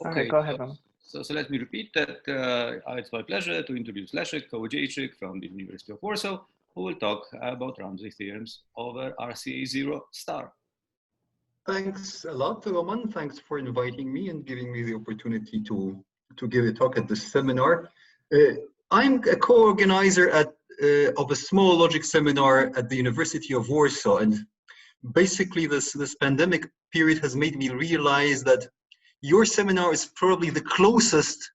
Okay, Go ahead. So let me repeat that it's my pleasure to introduce Leszek, Kołodziejczyk from the University of Warsaw, who will talk about Ramsey theorems over RCA0 star. Thanks a lot, Roman. Thanks for inviting me and giving me the opportunity to give a talk at this seminar. I'm a co-organizer of a small logic seminar at the University of Warsaw, and basically this pandemic period has made me realize that your seminar is probably the closest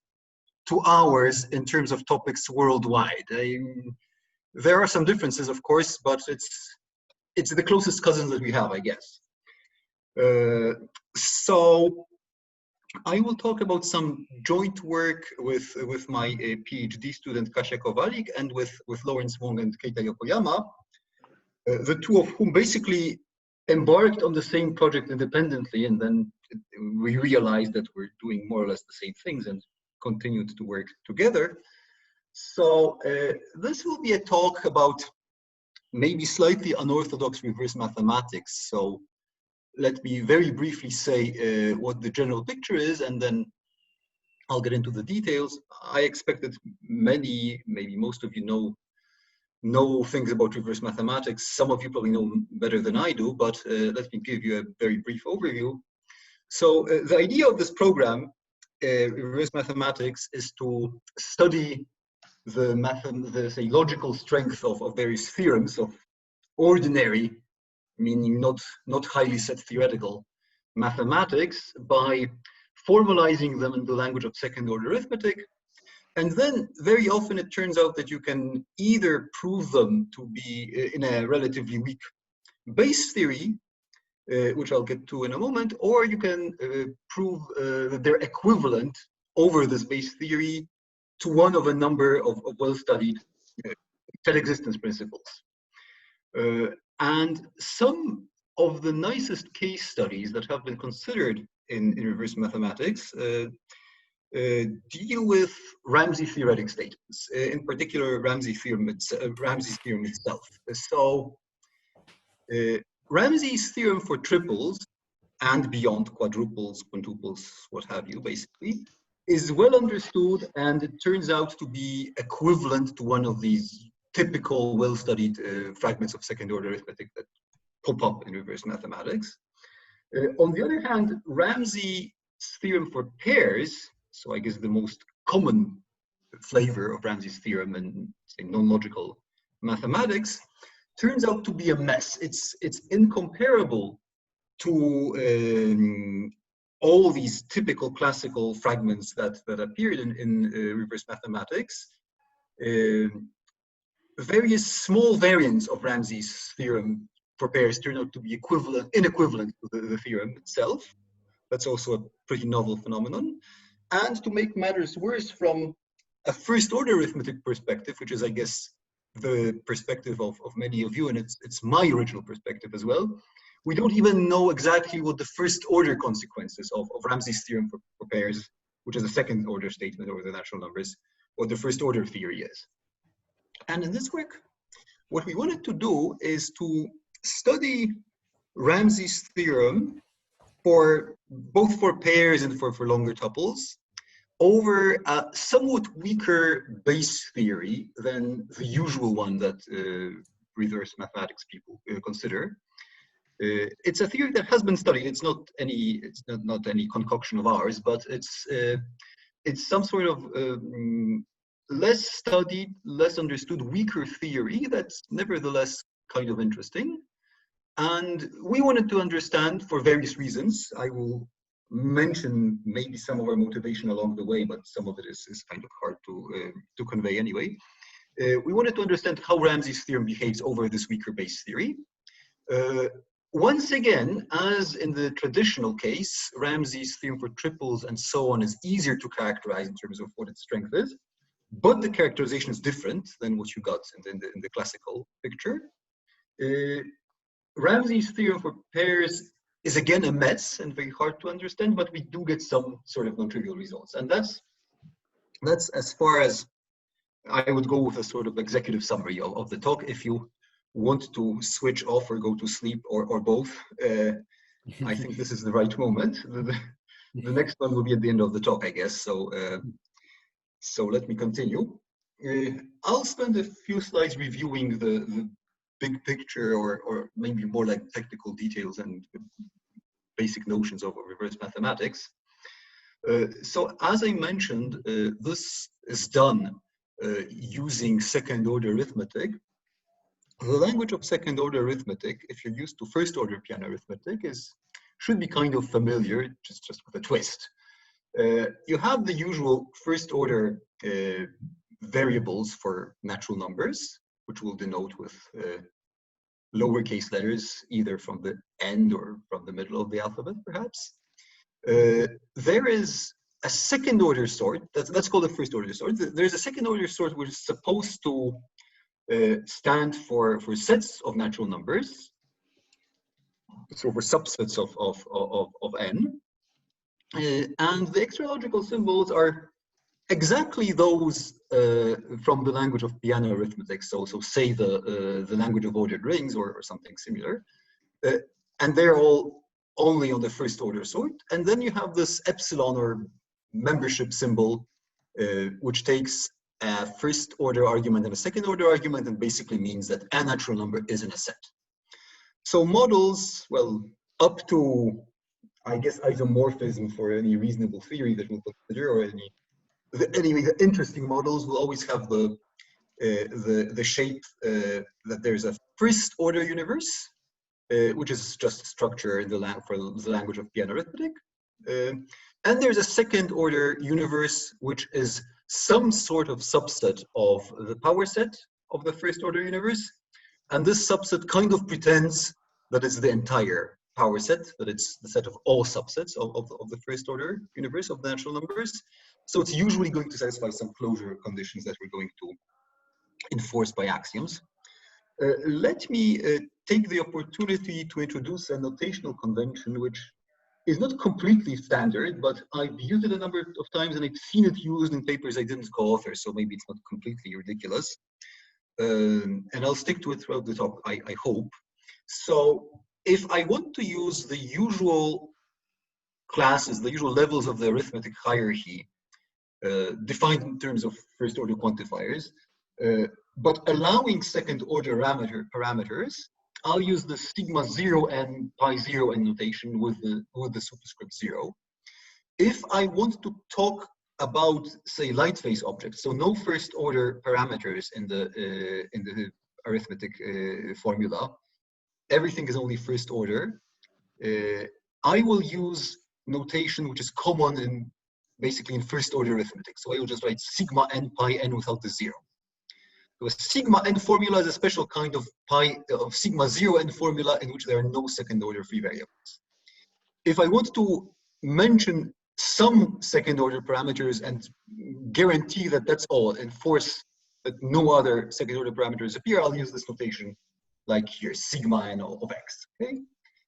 to ours in terms of topics worldwide. There are some differences, of course, but it's the closest cousins that we have, I guess. So I will talk about some joint work with my PhD student Kasia Kowalik and with Lawrence Wong and Keita Yokoyama, the two of whom basically embarked on the same project independently, and then we realized that we're doing more or less the same things and continued to work together. So this will be a talk about maybe slightly unorthodox reverse mathematics. So let me very briefly say what the general picture is, and then I'll get into the details. I expect that many, maybe most of you know things about reverse mathematics. Some of you probably know better than I do, but let me give you a very brief overview. So the idea of this program, reverse mathematics, is to study the say, logical strength of various theorems of ordinary, meaning not highly set theoretical mathematics, by formalizing them in the language of second-order arithmetic. And then very often it turns out that you can either prove them to be in a relatively weak base theory, which I'll get to in a moment, or you can prove that they're equivalent over this base theory to one of a number of well-studied set existence principles. And some of the nicest case studies that have been considered in reverse mathematics deal with Ramsey theoretic statements, in particular Ramsey's theorem itself. So Ramsey's theorem for triples and beyond, quadruples, quintuples, what have you, basically, is well understood, and it turns out to be equivalent to one of these typical well-studied fragments of second-order arithmetic that pop up in reverse mathematics. On the other hand, Ramsey's theorem for pairs, so I guess the most common flavor of Ramsey's theorem in non-logical mathematics, turns out to be a mess. It's incomparable to all these typical classical fragments that appeared in reverse mathematics. Various small variants of Ramsey's theorem for pairs turn out to be inequivalent to the theorem itself. That's also a pretty novel phenomenon. And to make matters worse, from a first-order arithmetic perspective, which is, I guess, the perspective of many of you, and it's my original perspective as well, we don't even know exactly what the first-order consequences of Ramsey's theorem for pairs, which is a second-order statement over the natural numbers, what the first-order theory is. And in this work, what we wanted to do is to study Ramsey's theorem for both for pairs and for longer tuples over a somewhat weaker base theory than the usual one that reverse mathematics people consider. It's a theory that has been studied. It's not any concoction of ours, but it's some sort of less studied, less understood, weaker theory that's nevertheless kind of interesting. And we wanted to understand for various reasons. I will mention maybe some of our motivation along the way, but some of it is kind of hard to convey anyway. We wanted to understand how Ramsey's theorem behaves over this weaker base theory. Once again, as in the traditional case, Ramsey's theorem for triples and so on is easier to characterize in terms of what its strength is, but the characterization is different than what you got in the classical picture. Ramsey's theorem for pairs is again a mess and very hard to understand, but we do get some sort of non-trivial results. And that's as far as I would go with a sort of executive summary of the talk. If you want to switch off or go to sleep or both, I think this is the right moment. The next one will be at the end of the talk, I guess. So, so let me continue. I'll spend a few slides reviewing the big picture, or maybe more like technical details and basic notions of reverse mathematics. So as I mentioned, this is done using second-order arithmetic. The language of second-order arithmetic, if you're used to first-order Peano arithmetic, should be kind of familiar, just with a twist. You have the usual first-order variables for natural numbers, which we'll denote with lowercase letters, either from the end or from the middle of the alphabet, perhaps. There is a second-order sort, that's called a first-order sort. There's a second-order sort which is supposed to stand for sets of natural numbers, so for subsets of n. And the extra logical symbols are exactly those from the language of Peano arithmetic. So say the language of ordered rings or something similar. And they're all only on the first order sort. And then you have this epsilon or membership symbol, which takes a first order argument and a second order argument and basically means that a natural number is in a set. So models, well, up to, I guess, isomorphism for any reasonable theory that we'll consider, or anyway, the interesting models will always have the shape that there's a first order universe, which is just a structure in for the language of Peano arithmetic. And there's a second order universe, which is some sort of subset of the power set of the first order universe. And this subset kind of pretends that it's the entire power set, that it's the set of all subsets of the first order universe of the natural numbers. So it's usually going to satisfy some closure conditions that we're going to enforce by axioms. Let me take the opportunity to introduce a notational convention, which is not completely standard, but I've used it a number of times and I've seen it used in papers I didn't co-author, so maybe it's not completely ridiculous. And I'll stick to it throughout the talk, I hope. So if I want to use the usual classes, the usual levels of the arithmetic hierarchy, defined in terms of first order quantifiers, but allowing second order parameters, I'll use the sigma 0n pi 0n notation with the superscript 0. If I want to talk about, say, light phase objects, so no first order parameters in the arithmetic formula, everything is only first order, I will use notation which is common in basically in first order arithmetic. So I will just write sigma n pi n without the 0. So a sigma n formula is a special kind of sigma 0 n formula in which there are no second order free variables. If I want to mention some second order parameters and guarantee that that's all, enforce that no other second order parameters appear, I'll use this notation like here, sigma n of x, okay?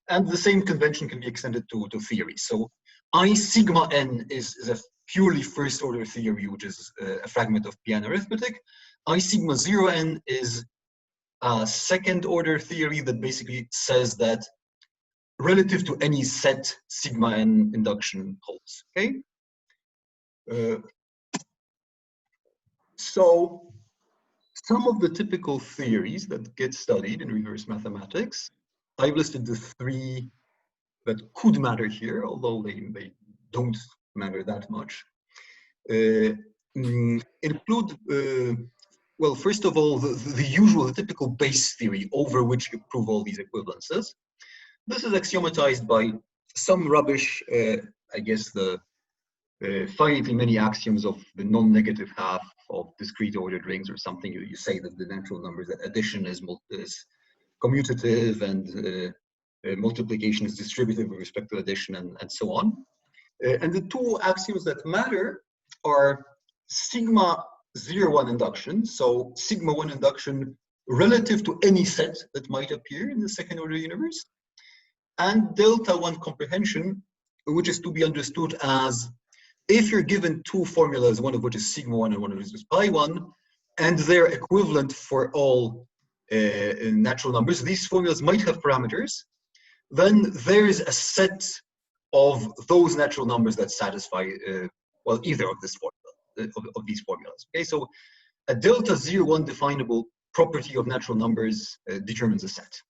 And the same convention can be extended to theory. So I sigma n is a purely first order theory, which is a fragment of Peano arithmetic. I sigma 0n is a second order theory that basically says that relative to any set, sigma n induction holds, okay? So some of the typical theories that get studied in reverse mathematics, I've listed the 3 that could matter here, although they don't matter that much. Include, well, first of all, the usual, the typical base theory over which you prove all these equivalences. This is axiomatized by some rubbish, I guess the finitely many axioms of the non-negative half of discrete ordered rings or something. You say that the natural numbers, that addition is commutative and multiplication is distributive with respect to addition and so on. And the 2 axioms that matter are sigma 0 1 induction, so sigma 1 induction relative to any set that might appear in the second order universe, and delta 1 comprehension, which is to be understood as if you're given 2 formulas, one of which is sigma 1 and one of which is pi 1, and they're equivalent for all natural numbers, these formulas might have parameters, then there is a set of those natural numbers that satisfy, well, either of this formula, of these formulas. Okay, so a delta 0, 1 definable property of natural numbers determines a set.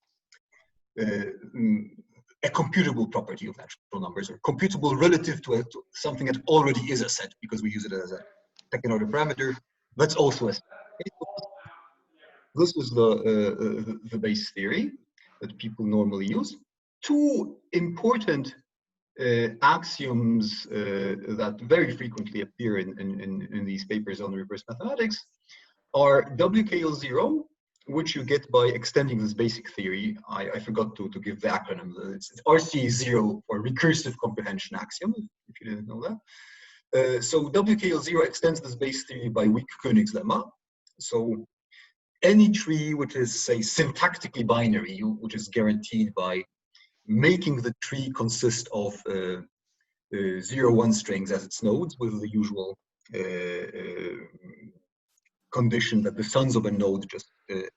A computable property of natural numbers, or computable relative to something that already is a set, because we use it as a second order parameter. That's also a set. Okay, so this is the base theory that people normally use. Two important axioms that very frequently appear in these papers on reverse mathematics are WKL0, which you get by extending this basic theory. I forgot to give the acronym. It's RCA0, or recursive comprehension axiom, if you didn't know that. So WKL0 extends this base theory by weak Koenig's lemma. So any tree which is, say, syntactically binary, which is guaranteed by making the tree consist of 0, 1 strings as its nodes, with the usual condition that the sons of a node just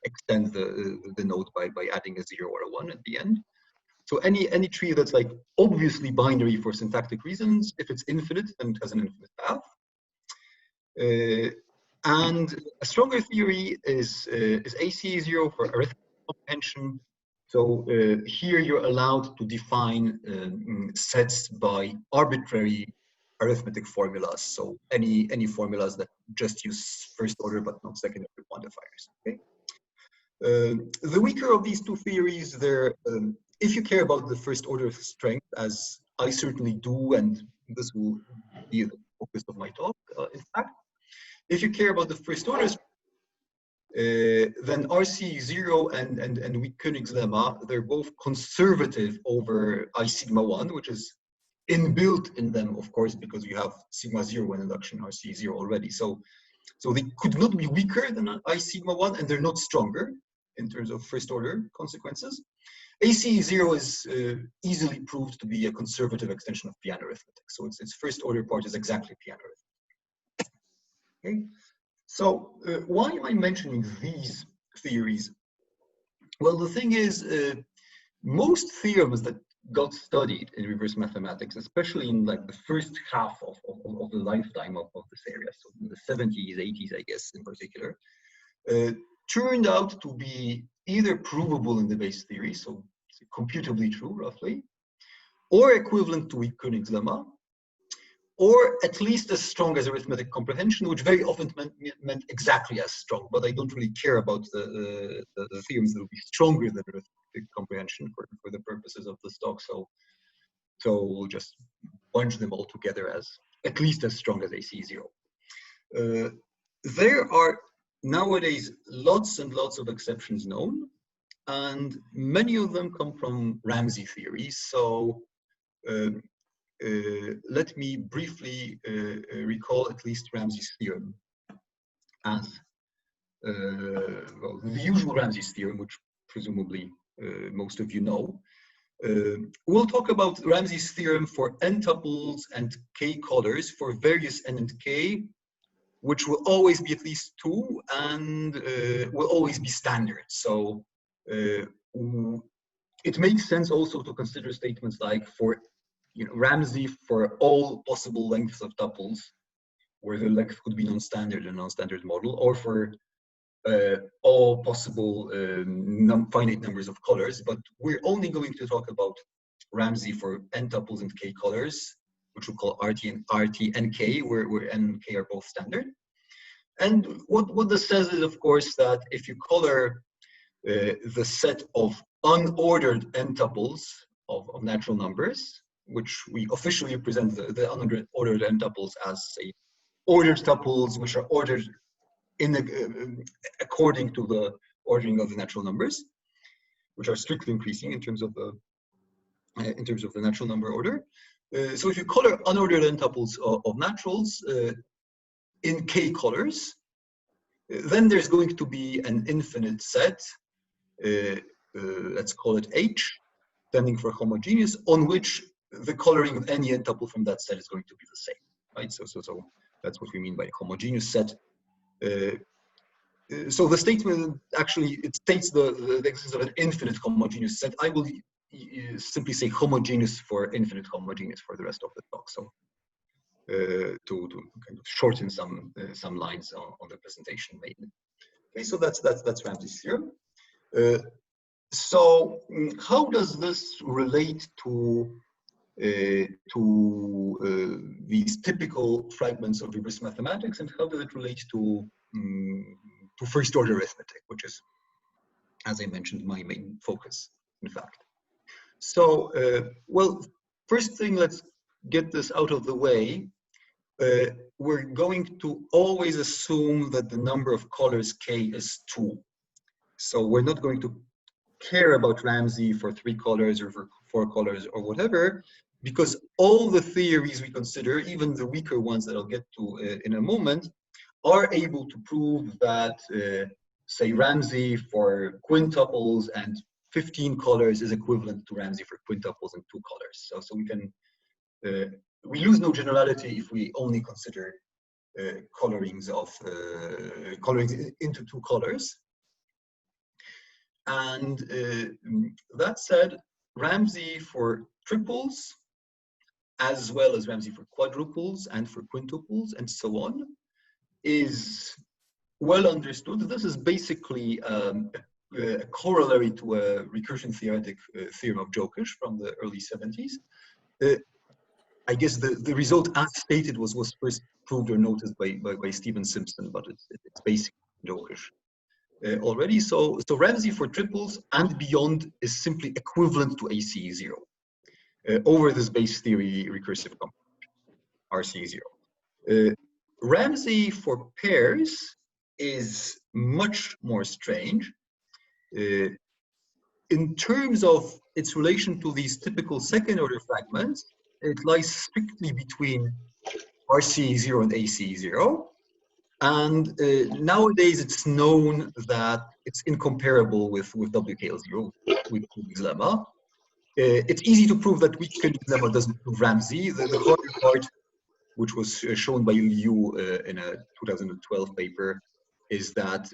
extend the node by adding a 0 or a 1 at the end. So any tree that's like obviously binary for syntactic reasons, if it's infinite, then it has an infinite path. And a stronger theory is ACA0 for arithmetic comprehension. So here you're allowed to define sets by arbitrary arithmetic formulas. So any formulas that just use first order but not second order quantifiers. Okay. The weaker of these two theories, they're if you care about the first order strength, as I certainly do, and this will be the focus of my talk, in fact. If you care about the first order, then RC0 and weak Koenig's lemma, they're both conservative over I sigma 1, which is inbuilt in them, of course, because you have sigma 0 in induction RC0 already. So they could not be weaker than I sigma 1, and they're not stronger in terms of first order consequences. ACE0 is easily proved to be a conservative extension of Peano arithmetic. So its first order part is exactly Peano arithmetic. Okay, so why am I mentioning these theories? Well, the thing is, most theorems that got studied in reverse mathematics, especially in like the first half of the lifetime of this area, so in the 70s, 80s, I guess, in particular, turned out to be either provable in the base theory, so computably true, roughly, or equivalent to weak Koenig's lemma, or at least as strong as arithmetic comprehension, which very often meant exactly as strong. But I don't really care about the theorems that will be stronger than arithmetic comprehension for the purposes of this talk. So we'll just bunch them all together as at least as strong as AC0. There are nowadays lots and lots of exceptions known, and many of them come from Ramsey theory. So let me briefly recall at least Ramsey's theorem as well, the usual Ramsey's theorem, which presumably most of you know. We'll talk about Ramsey's theorem for n tuples and k collars for various n and k, which will always be at least 2 and will always be standard. So it makes sense also to consider statements like for Ramsey for all possible lengths of tuples, where the length could be non-standard and non-standard model, or for all possible finite numbers of colors. But we're only going to talk about Ramsey for n tuples and k colors, which we'll call RT and k, where n and k are both standard. And what this says is, of course, that if you color the set of unordered n tuples of natural numbers, which we officially represent the unordered n tuples as, say, ordered tuples, which are ordered according to the ordering of the natural numbers, which are strictly increasing in terms of the natural number order. So if you color unordered n tuples of naturals in k colors, then there's going to be an infinite set, let's call it H, standing for homogeneous, on which the coloring of any n tuple from that set is going to be the same, right? So that's what we mean by a homogeneous set. So the statement actually, it states the existence of an infinite homogeneous set. I will simply say homogeneous for infinite homogeneous for the rest of the talk. So to kind of shorten some lines on the presentation mainly. Okay, so that's Ramsey's theorem. So how does this relate to these typical fragments of reverse mathematics, and how does it relate to first order arithmetic, which is, as I mentioned, my main focus, in fact. So, well, first thing, let's get this out of the way. We're going to always assume that the number of colors k is 2. So we're not going to care about Ramsey for 3 colors or for 4 colors or whatever, because all the theories we consider, even the weaker ones that I'll get to in a moment, are able to prove that, say, Ramsey for quintuples and 15 colors is equivalent to Ramsey for quintuples and 2 colors. So we can, we lose no generality if we only consider colorings into 2 colors. And that said, Ramsey for triples, as well as Ramsey for quadruples and for quintuples and so on, is well understood. This is basically a corollary to a recursion theoretic theorem of Jokic from the early 70s. I guess the result as stated was first proved or noticed by Stephen Simpson, but it's basically Jokic already. So Ramsey for triples and beyond is simply equivalent to RCA0 over this base theory recursive computation, RCA0. Ramsey for pairs is much more strange. In terms of its relation to these typical second order fragments, it lies strictly between RCA0 and RCA0. And nowadays it's known that it's incomparable with WKL0, with Kuhn's lemma. It's easy to prove that weak Kuhn's lemma doesn't prove Ramsey. The harder part, which was shown by Liu in a 2012 paper, is that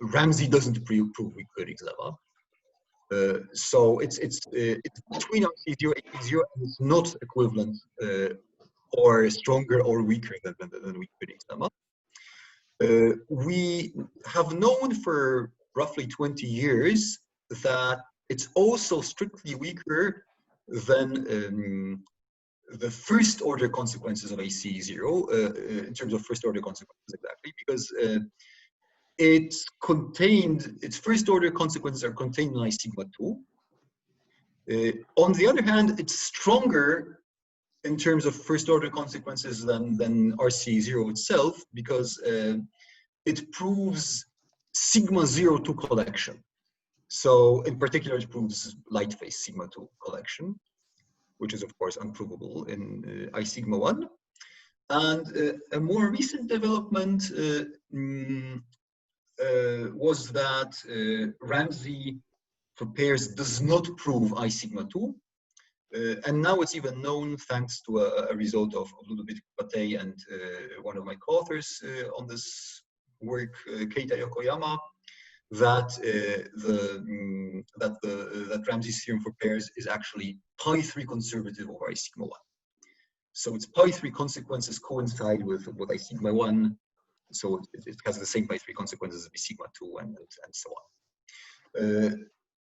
Ramsey doesn't prove weak Kuhn's lemma. So it's between RCA0 and RCA0, and it's not equivalent or stronger or weaker than weak Kuhn's lemma. We have known for roughly 20 years that it's also strictly weaker than the first order consequences of RCA0 in terms of first order consequences, exactly, because its first order consequences are contained in I sigma 2. On the other hand, it's stronger in terms of first order consequences than RCA0 itself, because it proves sigma 0 2 collection. So in particular, it proves light phase sigma 2 collection, which is of course unprovable in I sigma 1. And a more recent development was that Ramsey for pairs does not prove I sigma 2. And now it's even known, thanks to a result of Ludovic Batey and one of my co-authors on this work, Keita Yokoyama, that that Ramsey's theorem for pairs is actually pi3 conservative over I sigma 1. So its pi3 consequences coincide with what I sigma 1. So it has the same pi3 consequences as sigma 2 and so on.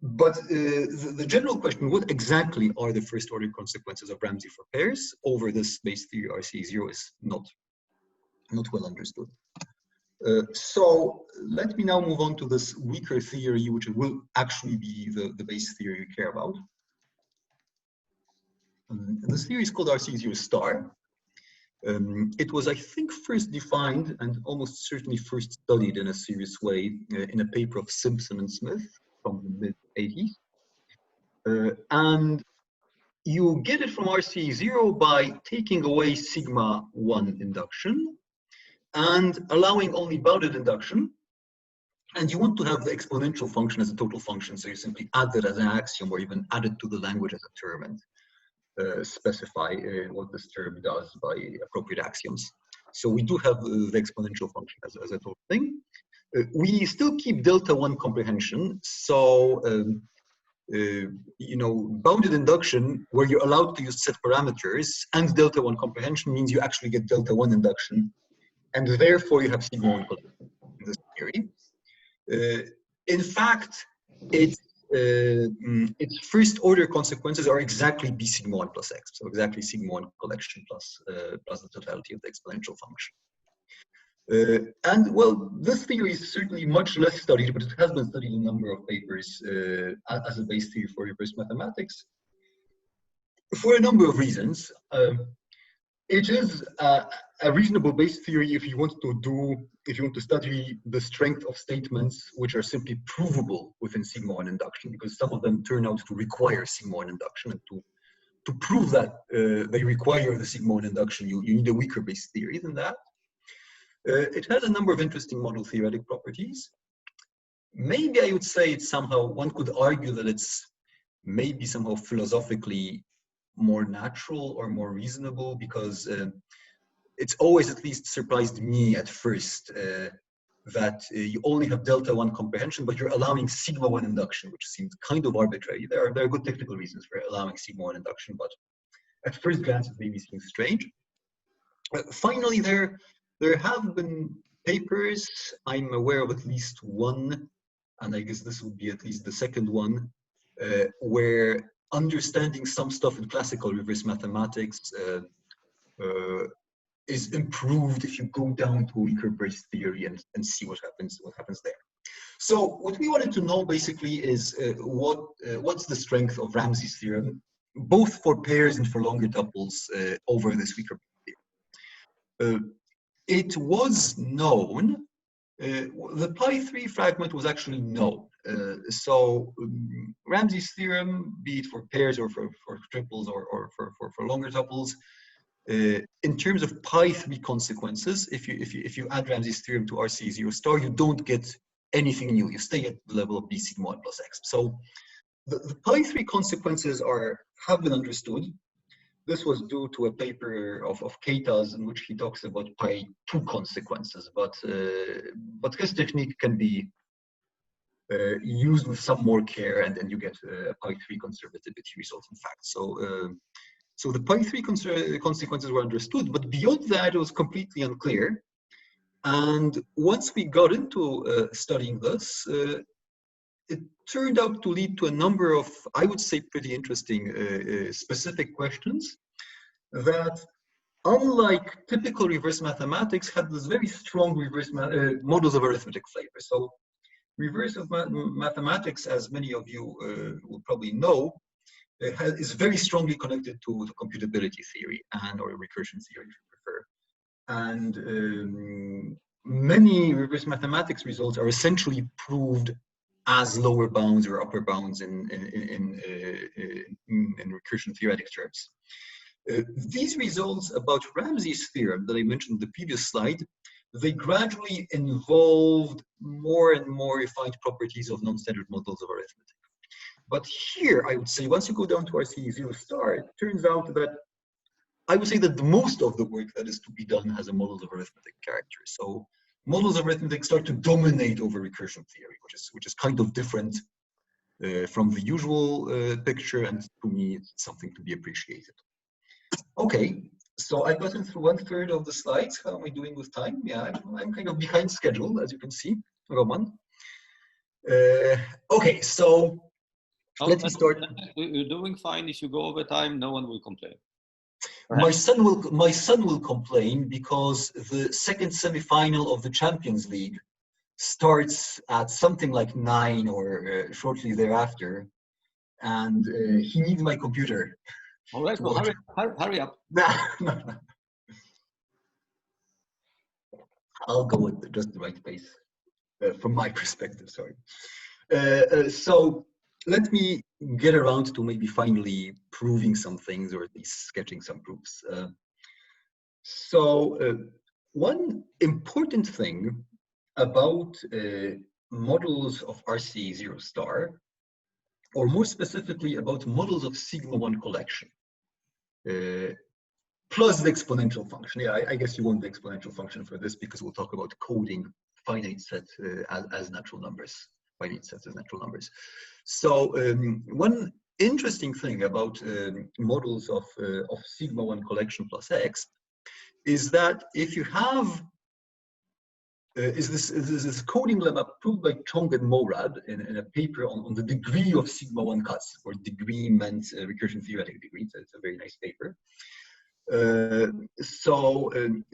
But the general question, what exactly are the first order consequences of Ramsey for pairs over this base theory RCA0, is not well understood. So let me now move on to this weaker theory, which will actually be the base theory we care about. And this theory is called RCA0 star. It was, I think, first defined and almost certainly first studied in a serious way in a paper of Simpson and Smith from the mid-80s. And you get it from RCA0 by taking away sigma 1 induction and allowing only bounded induction. And you want to have the exponential function as a total function, so you simply add it as an axiom or even add it to the language as a term and specify what this term does by appropriate axioms. So we do have the exponential function as a total thing. We still keep delta 1 comprehension, so bounded induction, where you're allowed to use set parameters, and delta 1 comprehension means you actually get delta 1 induction, and therefore you have sigma 1 collection in this theory. In fact, its first order consequences are exactly b sigma 1 plus x, so exactly sigma 1 collection plus the totality of the exponential function. And well, this theory is certainly much less studied, but it has been studied in a number of papers as a base theory for reverse mathematics for a number of reasons. It is a reasonable base theory if you want to study the strength of statements which are simply provable within sigma 1 induction, because some of them turn out to require sigma 1 induction, and to prove that they require the sigma 1 induction, you need a weaker base theory than that. It has a number of interesting model theoretic properties. Maybe I would say it's somehow, one could argue that it's maybe somehow philosophically more natural or more reasonable, because it's always at least surprised me at first that you only have delta 1 comprehension, but you're allowing sigma 1 induction, which seems kind of arbitrary. There are good technical reasons for allowing sigma 1 induction, but at first glance it maybe seems strange. Finally, there have been papers, I'm aware of at least one, and I guess this would be at least the second one, where understanding some stuff in classical reverse mathematics is improved if you go down to weaker base theory and see what happens there. So what we wanted to know basically is what's the strength of Ramsey's theorem, both for pairs and for longer tuples over this weaker base theory. It was known, the pi3 fragment was actually known. So Ramsey's theorem, be it for pairs or for triples or for longer tuples, in terms of pi3 consequences, if you add Ramsey's theorem to RCA0 star, you don't get anything new. You stay at the level of b sigma 1 plus x. So the pi3 consequences have been understood. This was due to a paper of Keita's in which he talks about pi2 consequences, but his technique can be used with some more care, and then you get a pi3 conservativity result, in fact. So the pi3 consequences were understood, but beyond that, it was completely unclear. And once we got into studying this, it turned out to lead to a number of, I would say, pretty interesting specific questions that, unlike typical reverse mathematics, had this very strong reverse models of arithmetic flavor. So reverse of mathematics, as many of you will probably know, is very strongly connected to the computability theory or recursion theory, if you prefer. And many reverse mathematics results are essentially proved as lower bounds or upper bounds in recursion theoretic terms. These results about Ramsey's theorem that I mentioned in the previous slide, they gradually involved more and more refined properties of non-standard models of arithmetic. But here, I would say, once you go down to RCA0 star, it turns out that I would say that most of the work that is to be done has a models of arithmetic character. So models of arithmetic start to dominate over recursion theory, which is kind of different from the usual picture, and to me, it's something to be appreciated. Okay, so I've gotten through 1/3 of the slides. How am I doing with time? Yeah, I'm kind of behind schedule, as you can see, Roman. Okay, so let me start. You're doing fine. If you go over time, no one will complain. My son will complain because the second semifinal of the Champions League starts at something like 9 or shortly thereafter, and he needs my computer. All right, well, hurry up. No. I'll go at just the right pace from my perspective, sorry. So let me get around to maybe finally proving some things, or at least sketching some proofs. One important thing about models of RCA0 star, or more specifically about models of sigma 1 collection, plus the exponential function. Yeah, I guess you want the exponential function for this because we'll talk about coding finite set as natural numbers finite sets as natural numbers. So one interesting thing about models of sigma 1 collection plus X is that if you have is this coding lemma proved by Chong and Morad in a paper on the degree of sigma 1 cuts, or degree meant recursion theoretic degree. So it's a very nice paper.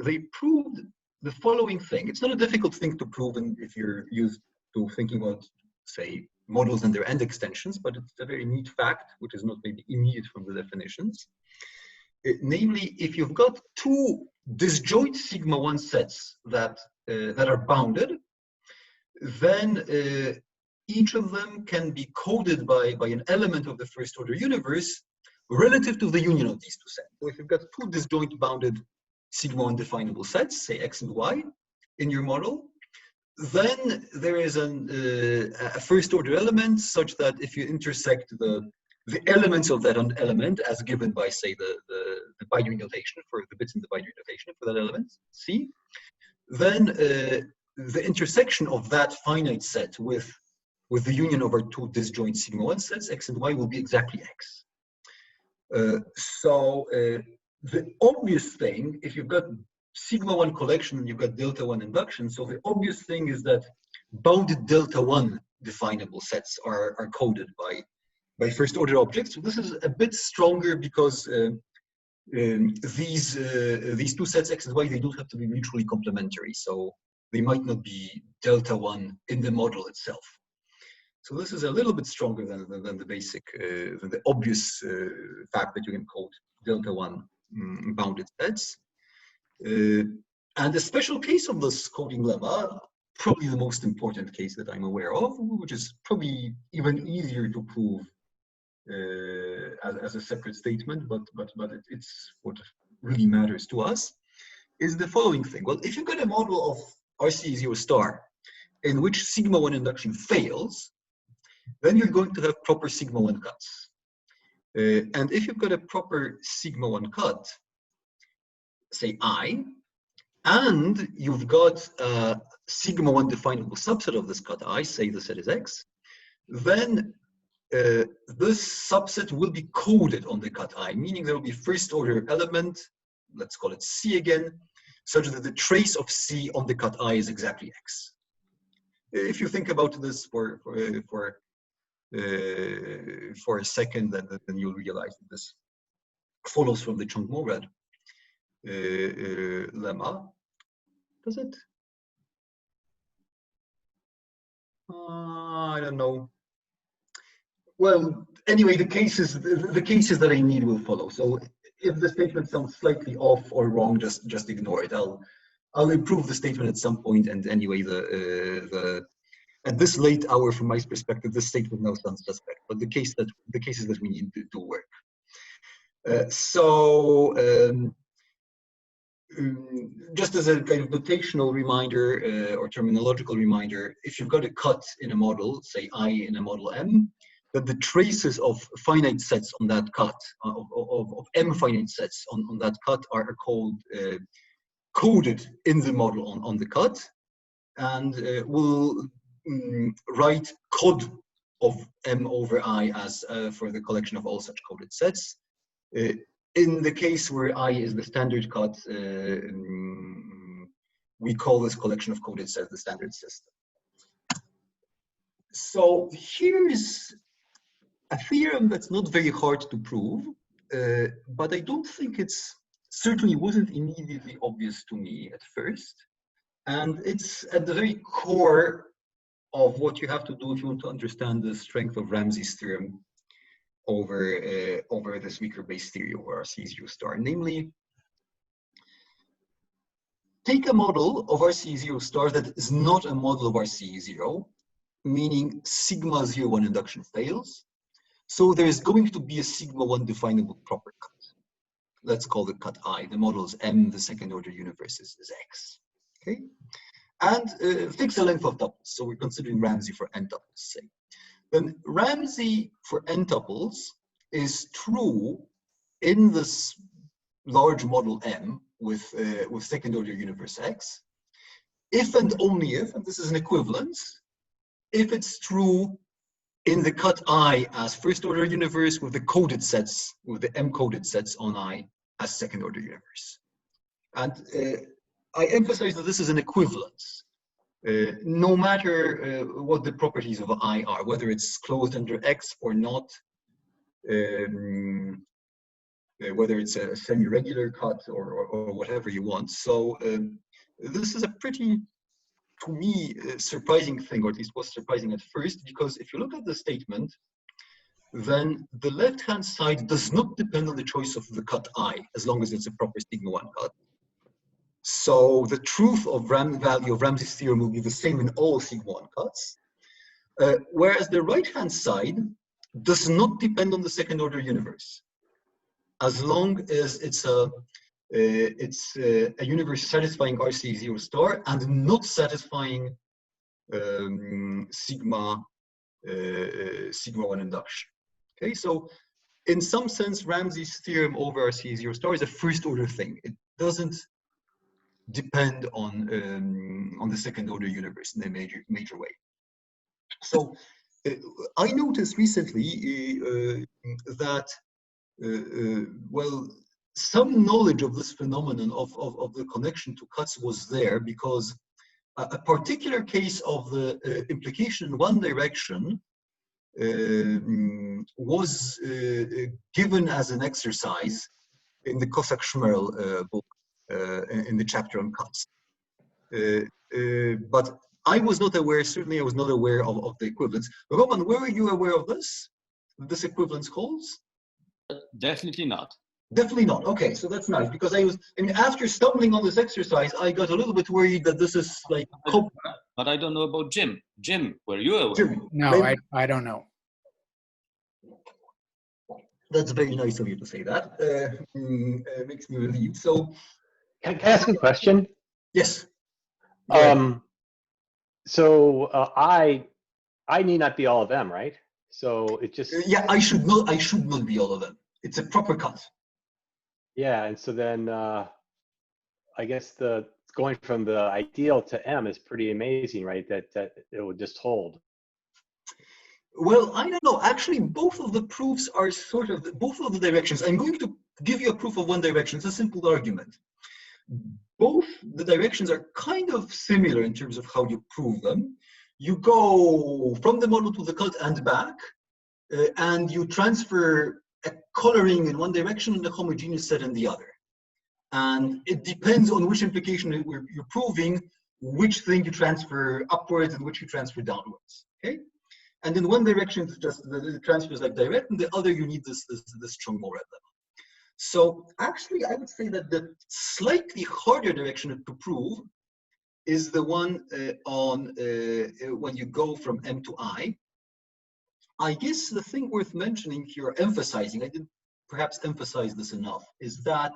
They proved the following thing. It's not a difficult thing to prove if you're used to thinking about, say, models and their end extensions, but it's a very neat fact, which is not maybe immediate from the definitions. Namely, if you've got two disjoint sigma 1 sets that are bounded, then each of them can be coded by an element of the first order universe relative to the union of these two sets. So if you've got two disjoint bounded sigma 1 definable sets, say X and Y, in your model, then there is a first order element such that if you intersect the elements of that element as given by, say, the binary notation for the bits in the binary notation for that element, C, then the intersection of that finite set with the union of our two disjoint sigma 1 sets, X and Y, will be exactly X. The obvious thing, if you've got sigma 1 collection and you've got delta 1 induction, so the obvious thing is that bounded delta 1 definable sets are coded by first order objects. So this is a bit stronger because these two sets X and Y, they don't have to be mutually complementary. So they might not be delta 1 in the model itself. So this is a little bit stronger than the basic, than the obvious fact that you can code delta 1 bounded sets. And a special case of this coding lemma, probably the most important case that I'm aware of, which is probably even easier to prove as a separate statement, but it's what really matters to us, is the following thing. Well, if you've got a model of RCA0 star in which sigma 1 induction fails, then you're going to have proper sigma 1 cuts. And if you've got a proper sigma 1 cut, say I, and you've got a sigma 1 definable subset of this cut I, say the set is X, then this subset will be coded on the cut I, meaning there will be first order element, let's call it C again, such that the trace of C on the cut I is exactly X. If you think about this for a second, then you'll realize that this follows from the Chong-Morad lemma. Does it? I don't know. Well, anyway, the cases that I need will follow. So if the statement sounds slightly off or wrong, just ignore it. I'll improve the statement at some point. And anyway, at this late hour, from my perspective, this statement now sounds suspect. But the cases that we need to work. Just as a kind of notational reminder or terminological reminder, if you've got a cut in a model, say I in a model M, that the traces of finite sets on that cut, of M finite sets on that cut are called coded in the model on the cut, and will write cod of M over I as for the collection of all such coded sets. In the case where I is the standard cut, we call this collection of coded sets the standard system. So here's a theorem that's not very hard to prove, but I don't think certainly wasn't immediately obvious to me at first. And it's at the very core of what you have to do if you want to understand the strength of Ramsey's theorem over this weaker base theory over RCA0 star. Namely, take a model of RCA0 star that is not a model of RCA0, meaning sigma 0,1 induction fails. So there is going to be a sigma 1 definable proper cut. Let's call the cut I. The model is M, the second order universe is X. Okay? And fix the length of tuples. So we're considering Ramsey for n tuples, say. Then Ramsey for n tuples is true in this large model M with second order universe X, if and only if, and this is an equivalence, if it's true in the cut I as first order universe with the coded sets, with the M-coded sets on I as second order universe. And I emphasize that this is an equivalence. No matter what the properties of I are, whether it's closed under X or not, whether it's a semi-regular cut or whatever you want. So this is a pretty, to me, surprising thing, or at least was surprising at first, because if you look at the statement, then the left-hand side does not depend on the choice of the cut I, as long as it's a proper sigma 1 cut. So the truth of value of Ramsey's theorem will be the same in all sigma 1 cuts, whereas the right-hand side does not depend on the second order universe, as long as it's a universe satisfying RCA0 star and not satisfying sigma 1 induction. Okay, so in some sense, Ramsey's theorem over RCA0 star is a first order thing. It doesn't depend on the second order universe in a major way. So I noticed recently that well, some knowledge of this phenomenon of the connection to cuts was there, because a particular case of the implication in one direction was given as an exercise in the Cossack-Schmerl book in the chapter on cuts. But I was not aware, certainly I was not aware of the equivalence. Roman, were you aware of this? This equivalence holds? Definitely not. Definitely not. Okay, so that's nice, because I mean, after stumbling on this exercise, I got a little bit worried that this is like. But I don't know about Jim. Jim, were you aware? Jim, no, I don't know. That's very nice of you to say that. Makes me relieved. So, can I ask a question? Yes. So I need not be all of them, right? So it just yeah, I should not be all of them. It's a proper cut. Yeah, and so then I guess going from the ideal to M is pretty amazing, right? That it would just hold. Well, I don't know. Actually, both of the proofs are sort of both of the directions. I'm going to give you a proof of one direction. It's a simple argument. Both the directions are kind of similar in terms of how you prove them. You go from the model to the cut and back, and you transfer a coloring in one direction and a homogeneous set in the other. And it depends on which implication you're proving, which thing you transfer upwards and which you transfer downwards. Okay. And in one direction, it's just the transfer is like direct, and the other you need this strong overlap level. So actually, I would say that the slightly harder direction to prove is the one on when you go from M to I. I guess the thing worth mentioning here, emphasizing, I didn't perhaps emphasize this enough, is that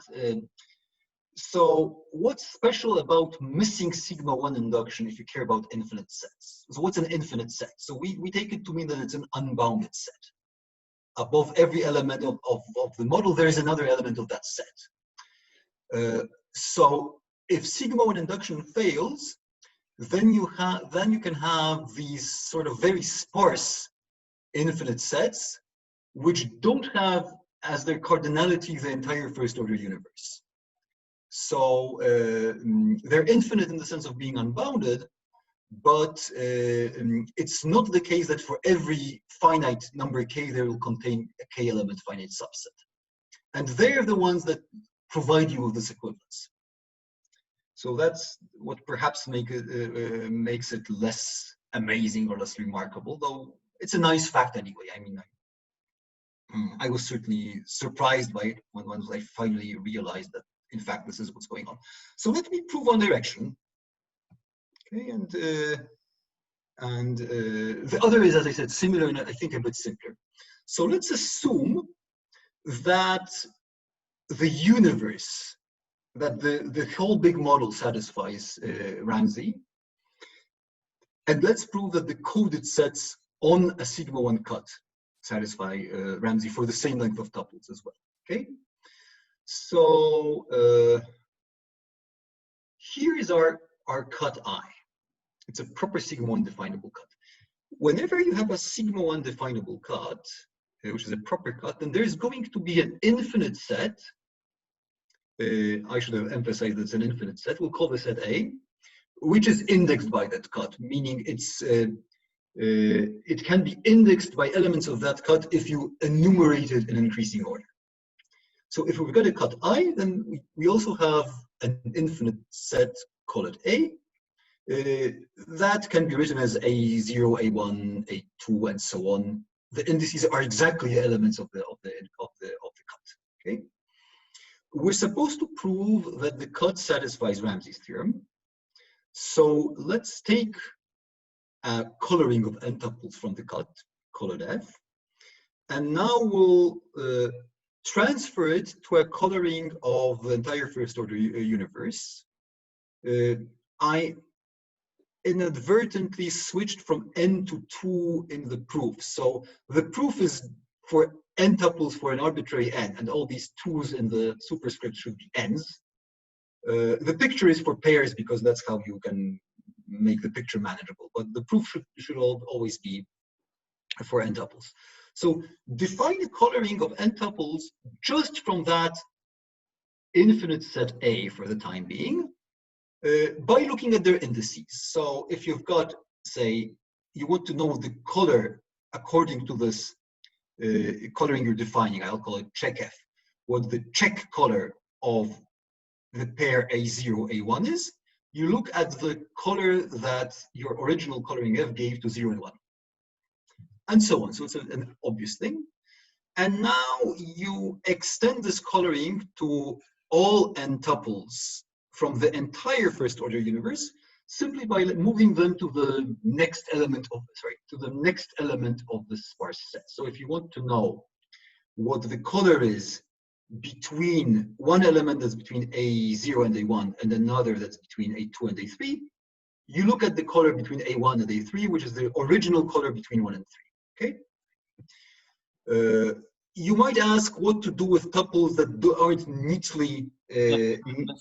so what's special about missing sigma 1 induction if you care about infinite sets? So what's an infinite set? So we take it to mean that it's an unbounded set. Above every element of the model, there is another element of that set. So if sigma 1 induction fails, then you can have these sort of very sparse infinite sets which don't have as their cardinality the entire first order universe. So they're infinite in the sense of being unbounded, but it's not the case that for every finite number k there will contain a k element finite subset. And they're the ones that provide you with this equivalence. So that's what perhaps makes it less amazing or less remarkable, though it's a nice fact anyway. I mean, I was certainly surprised by it once I finally realized that, in fact, this is what's going on. So let me prove one direction. Okay, and the other is, as I said, similar and I think a bit simpler. So let's assume that the universe, that the whole big model satisfies Ramsey. And let's prove that the coded sets on a sigma 1 cut satisfy Ramsey for the same length of tuples as well. Okay, so here is our cut I. It's a proper sigma 1 definable cut. whenever you have a sigma 1 definable cut, which is a proper cut, then there's going to be an infinite set. I should have emphasized it's an infinite set. We'll call the set A, which is indexed by that cut, meaning it can be indexed by elements of that cut if you enumerate it in increasing order. So if we've got a cut I, then we also have an infinite set, call it A. That can be written as A0, A1, A2, and so on. The indices are exactly elements of the cut. Okay. We're supposed to prove that the cut satisfies Ramsey's theorem. So let's take a coloring of n tuples from the cut, call it F, and now we'll transfer it to a coloring of the entire first order universe. I inadvertently switched from n to 2 in the proof. So the proof is for n tuples for an arbitrary n, and all these 2's in the superscript should be n's. The picture is for pairs because that's how you can make the picture manageable, but the proof should always be for n tuples. So define a coloring of n tuples just from that infinite set A for the time being, by looking at their indices. So if you've got, say, you want to know the color according to this coloring you're defining, I'll call it check F, what the check color of the pair A0, A1 is, you look at the color that your original coloring F gave to 0 and 1. And so on. So it's an obvious thing. And now you extend this coloring to all n tuples from the entire first order universe simply by moving them to the next element of the sparse set. So if you want to know what the color is between one element that's between A0 and A1 and another that's between A2 and A3, you look at the color between A1 and A3, which is the original color between 1 and 3. Okay. You might ask what to do with tuples that aren't neatly.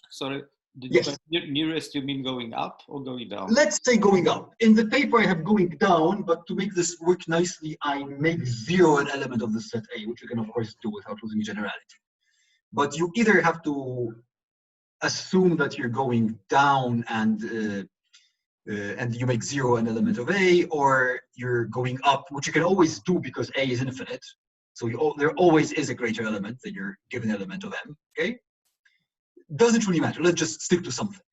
Sorry, yes. Nearest, you mean going up or going down? Let's say going up. In the paper, I have going down, but to make this work nicely, I make 0 an element of the set A, which you can of course do without losing generality. But you either have to assume that you're going down and you make 0 an element of A, or you're going up, which you can always do because A is infinite. So there always is a greater element than your given element of M. Okay, doesn't really matter. Let's just stick to something.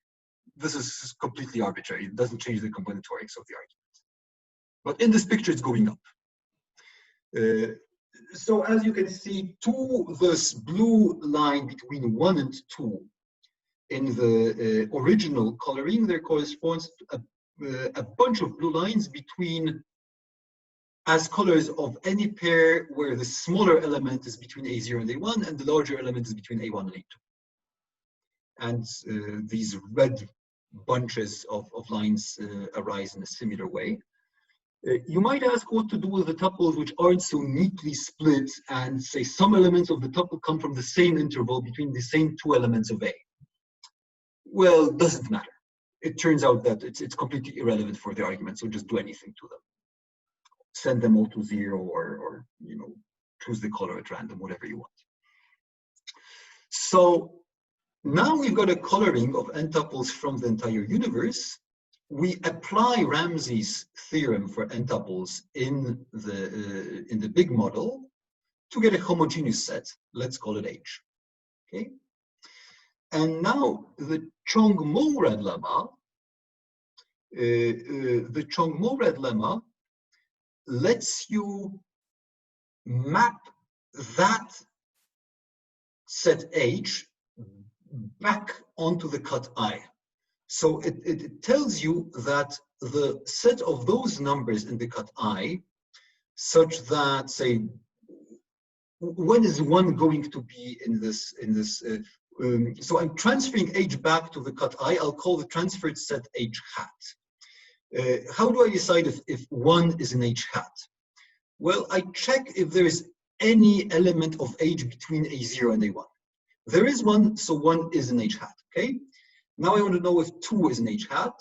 This is completely arbitrary. It doesn't change the combinatorics of the argument. But in this picture, it's going up. So as you can see, to this blue line between 1 and 2 in the original coloring, there corresponds to a bunch of blue lines between as colors of any pair where the smaller element is between A0 and A1 and the larger element is between A1 and A2. And these red bunches of lines arise in a similar way. You might ask what to do with the tuples which aren't so neatly split and say some elements of the tuple come from the same interval between the same 2 elements of A. Well, it doesn't matter. It turns out that it's completely irrelevant for the argument, so just do anything to them. Send them all to 0 or you know, choose the color at random, whatever you want. So now we've got a coloring of n tuples from the entire universe. We apply Ramsey's theorem for n tuples in the big model to get a homogeneous set. Let's call it H. Okay. And now the Chong-Morad lemma, lets you map that set H back onto the cut I. So it tells you that the set of those numbers in the cut I, such that, say, when is 1 going to be in this, so I'm transferring H back to the cut I. I'll call the transferred set H hat. How do I decide if 1 is in H hat? Well, I check if there is any element of H between A0 and A1. There is one, so 1 is in H hat, okay? Now I want to know if 2 is in H hat.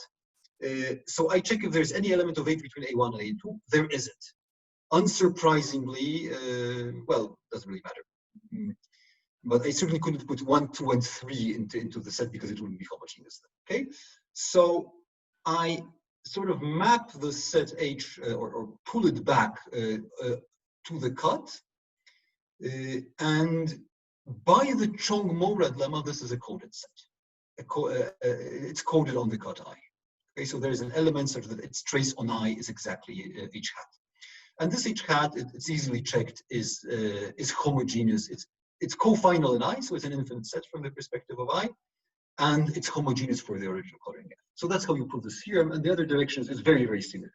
So I check if there's any element of A between A1 and A2. There isn't. Unsurprisingly, well, doesn't really matter. But I certainly couldn't put 1, 2, and 3 into the set because it wouldn't be homogeneous then. Okay, so I sort of map the set H or pull it back to the cut, and by the Chong-Morad lemma, this is a coded set. It's coded on the cut I. Okay, so there's an element such that its trace on I is exactly H hat, and this H hat, it's easily checked, is homogeneous. It's cofinal in I, so it's an infinite set from the perspective of I, and it's homogeneous for the original coloring F. So that's how you prove this theorem, and the other directions is very, very similar.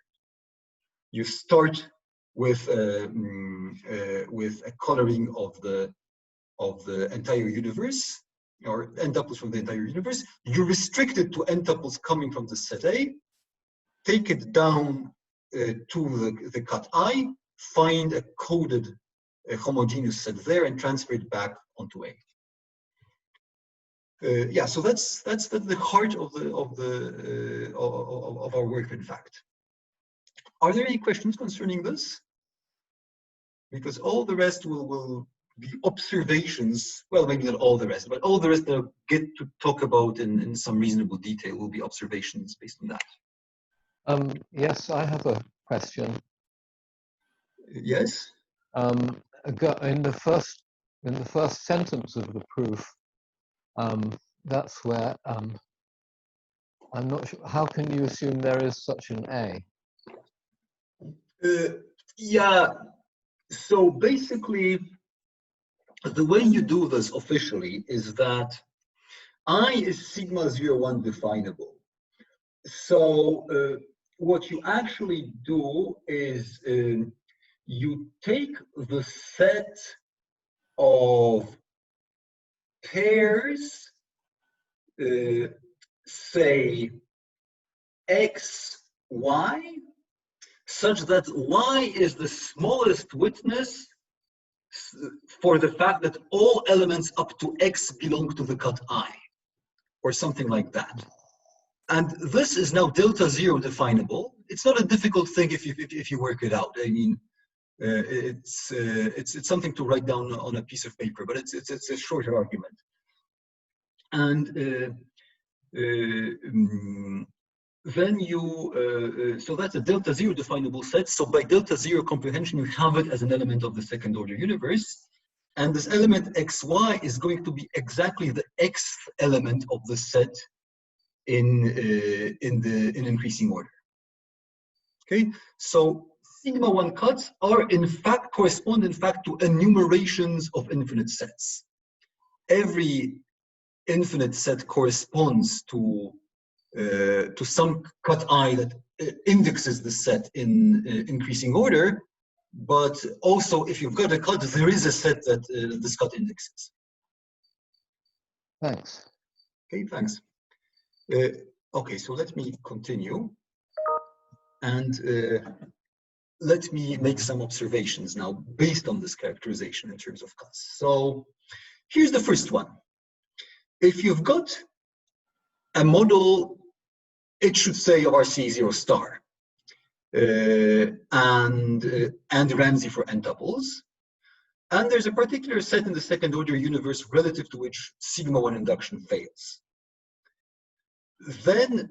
You start with a coloring of the entire universe, or n-tuples from the entire universe. You restrict it to n-tuples coming from the set A, take it down to the cut I, find a coded homogeneous set there, and transfer it back onto A. Yeah, so that's the heart of our work, in fact. Are there any questions concerning this? Because all the rest will be observations. Well, maybe not all the rest, but all the rest that I'll get to talk about in some reasonable detail will be observations based on that. Yes, I have a question. Yes. In the first sentence of the proof, that's where I'm not sure. How can you assume there is such an A? Yeah. So basically, the way you do this officially is that I is sigma 0, 1 definable. So what you actually do is you take the set of pairs, say x, y, such that y is the smallest witness for the fact that all elements up to x belong to the cut I, or something like that. And this is now delta 0 definable. It's not a difficult thing if you work it out. I mean, it's something to write down on a piece of paper, but it's a shorter argument. And then you, so that's a delta 0 definable set. So by delta 0 comprehension, you have it as an element of the second order universe. And this element xy is going to be exactly the xth element of the set in increasing order. Okay, so sigma 1 cuts are correspond in fact to enumerations of infinite sets. Every infinite set corresponds to some cut I that indexes the set in increasing order, but also if you've got a cut, there is a set that this cut indexes. Thanks. Okay, thanks. Okay, so let me continue, and let me make some observations now based on this characterization in terms of cuts. So here's the first one. If you've got a model, it should say of RCA0 star and Ramsey for n-tuples, and there's a particular set in the second order universe relative to which sigma 1 induction fails. Then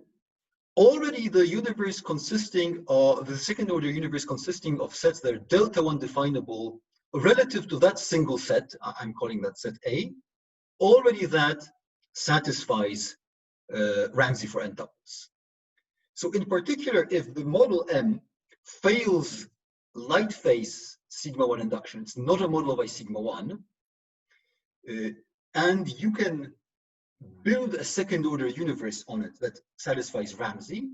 already the universe consisting of the second order universe consisting of sets that are delta 1 definable relative to that single set, I'm calling that set A, already that satisfies Ramsey for n-tuples. So in particular, if the model M fails light phase sigma 1 induction, it's not a model of I sigma 1, and you can build a second order universe on it that satisfies Ramsey,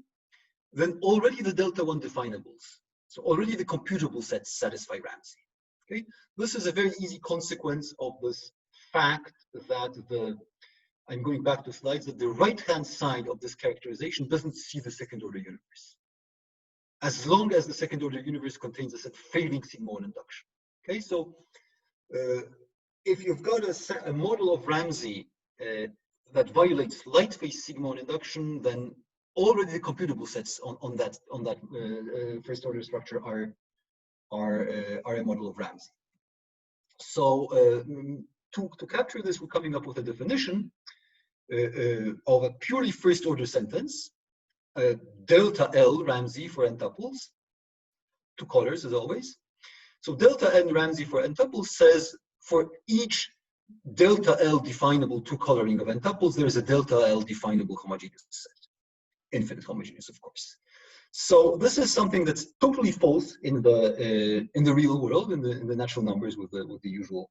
then already the delta 1 definables, so already the computable sets satisfy Ramsey. Okay, this is a very easy consequence of this fact that I'm going back to slides, that the right-hand side of this characterization doesn't see the second order universe, as long as the second order universe contains a set failing sigma 1 induction. Okay, so if you've got a model of Ramsey that violates light phase sigma 1 induction, then already the computable sets on that first order structure are a model of Ramsey. So to capture this, we're coming up with a definition of a purely first order sentence, delta L Ramsey for n tuples, two colors as always. So delta n Ramsey for n tuples says for each delta L definable two coloring of n tuples, there is a delta L definable homogeneous set, infinite homogeneous, of course. So this is something that's totally false in the real world, in the natural numbers with the usual,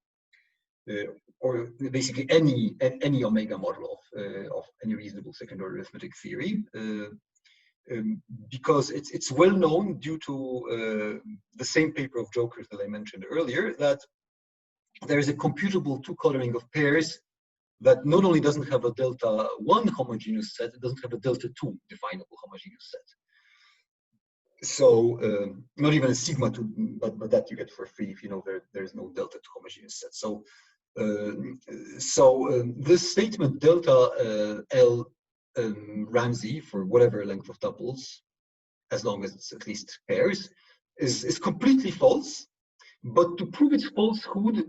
or basically any omega model of any reasonable second order arithmetic theory, because it's well known due to the same paper of Jokers that I mentioned earlier, that there is a computable two coloring of pairs that not only doesn't have a delta 1 homogeneous set, it doesn't have a delta 2 definable homogeneous set. So not even a sigma 2, but that you get for free if you know there's no delta 2 homogeneous set. So this statement delta L Ramsey for whatever length of tuples, as long as it's at least pairs, is completely false. But to prove its falsehood,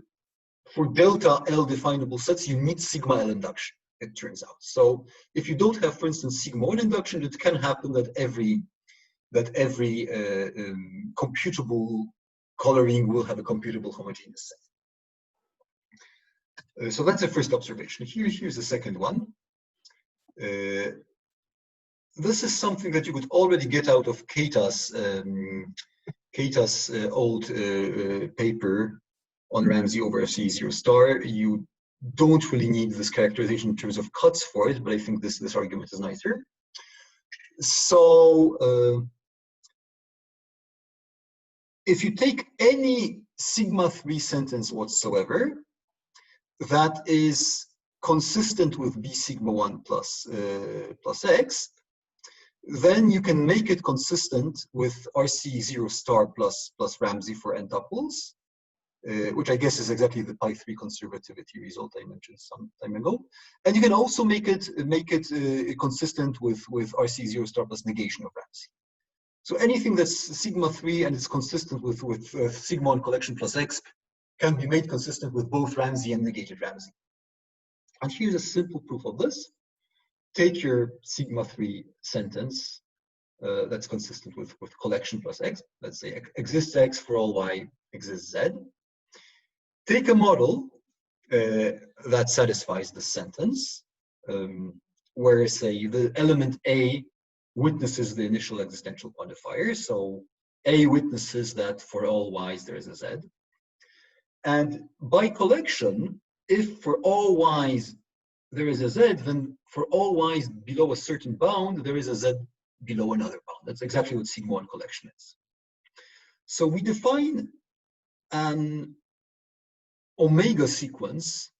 for delta L definable sets, you need sigma L induction, it turns out. So if you don't have, for instance, sigma 1 induction, it can happen that every computable coloring will have a computable homogeneous set. So that's the first observation. Here's the second one. This is something that you could already get out of Keita's old paper on Ramsey over RCA0 star. You don't really need this characterization in terms of cuts for it, but I think this argument is nicer. So if you take any sigma 3 sentence whatsoever that is consistent with B sigma 1 plus X, then you can make it consistent with RCA0 star plus Ramsey for n tuples, which I guess is exactly the pi 3 conservativity result I mentioned some time ago. And you can also make it consistent with RCA0 star plus negation of Ramsey. So anything that's sigma 3 and is consistent with sigma 1 collection plus X can be made consistent with both Ramsey and negated Ramsey. And here's a simple proof of this. Take your sigma 3 sentence that's consistent with collection plus X. Let's say exists X for all Y exists Z. Take a model that satisfies this sentence, where, say, the element A witnesses the initial existential quantifier. So A witnesses that for all Y's there is a Z. And by collection, if for all Y's there is a Z, then for all Y's below a certain bound, there is a Z below another bound. That's exactly what sigma 1 collection is. So we define an omega sequence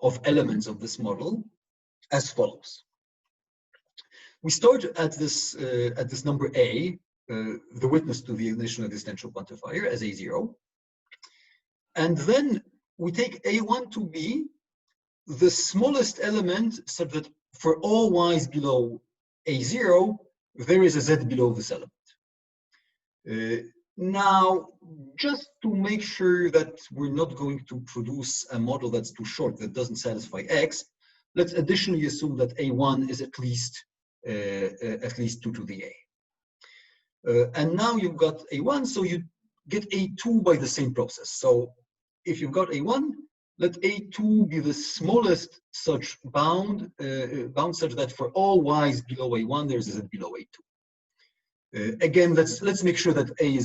of elements of this model as follows. We start at this number A, the witness to the initial existential quantifier, as A0. And then we take A1 to be the smallest element such that for all Y's below A0, there is a Z below this element. Now, just to make sure that we're not going to produce a model that's too short, that doesn't satisfy X, let's additionally assume that A1 is at least 2 to the A. And now you've got A1, so you get A2 by the same process. So if you've got A1, let A2 be the smallest such bound such that for all Y's below A1, there's a Z below A2. Again, let's make sure that A2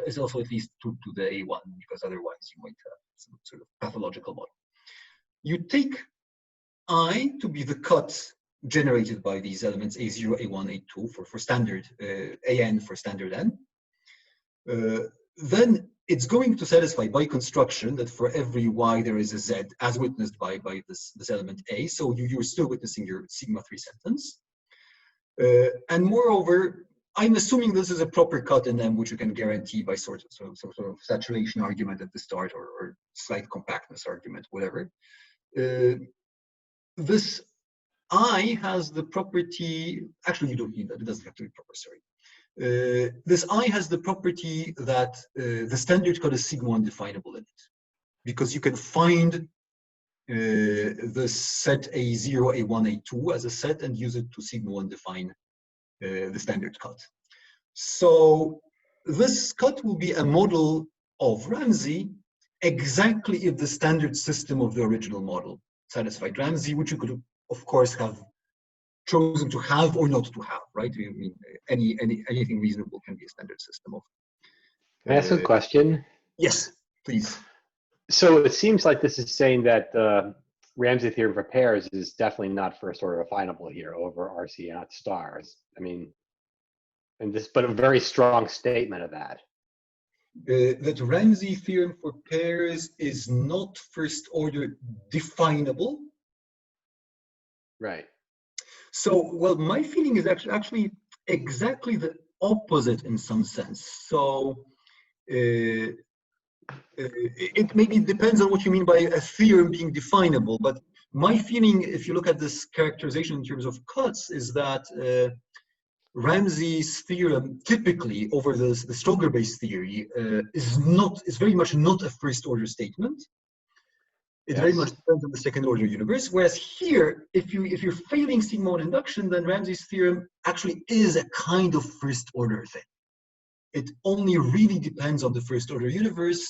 is also at least 2 to the A1, because otherwise you might have some sort of pathological model. You take I to be the cut generated by these elements A0, A1, A2 for standard AN for standard N. Then it's going to satisfy by construction that for every Y there is a Z, as witnessed by this element A. So you're still witnessing your sigma 3 sentence. And moreover, I'm assuming this is a proper cut in M, which you can guarantee by sort of saturation argument at the start, or slight compactness argument, whatever. This I has the property, actually you don't need that, it doesn't have to be proper, sorry. This I has the property that the standard code is sigma undefinable in it, because you can find the set A0, A1, A2 as a set and use it to sigma undefine the standard cut. So this cut will be a model of Ramsey exactly if the standard system of the original model satisfied Ramsey, which you could, of course, have chosen to have or not to have, right? I mean, anything reasonable can be a standard system of. Can I ask a question? Yes, please. So it seems like this is saying that Ramsey theorem for pairs is definitely not first order definable here over RC not stars. I mean, and this, but a very strong statement of that. That Ramsey theorem for pairs is not first order definable. Right. So, well, my feeling is actually exactly the opposite in some sense. So, it maybe depends on what you mean by a theorem being definable. But my feeling, if you look at this characterization in terms of cuts, is that Ramsey's theorem typically over the stronger base theory is very much not a first order statement. It very much depends on the second order universe. Whereas here, if you're failing sigma 1 induction, then Ramsey's theorem actually is a kind of first order thing. It only really depends on the first order universe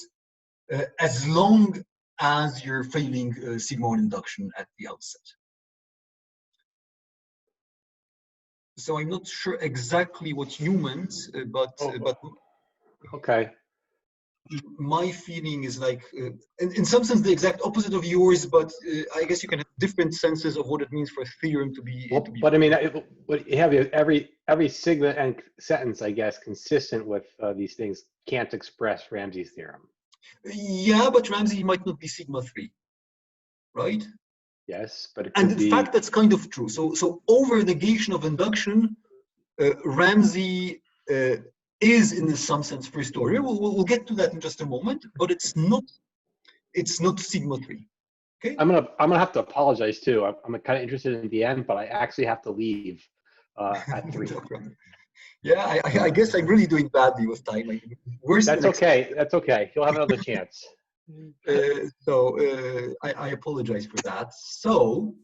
as long as you're failing sigma 1 induction at the outset. So I'm not sure exactly what you meant, but okay. My feeling is like, in some sense, the exact opposite of yours. But I guess you can have different senses of what it means for a theorem to be. Well, but I mean, but you have every sigma and sentence, I guess, consistent with these things can't express Ramsey's theorem. Yeah, but Ramsey might not be sigma 3, right? Yes, but it could and in fact, that's kind of true. So over negation of induction, Ramsey is in some sense first order. We'll get to that in just a moment, but it's not sigma 3. Okay. I'm gonna have to apologize too. I'm kind of interested in the end, but I actually have to leave at 3. No, yeah, I guess I'm really doing badly with time. Like, that's okay. That's okay. You'll have another chance. I apologize for that. So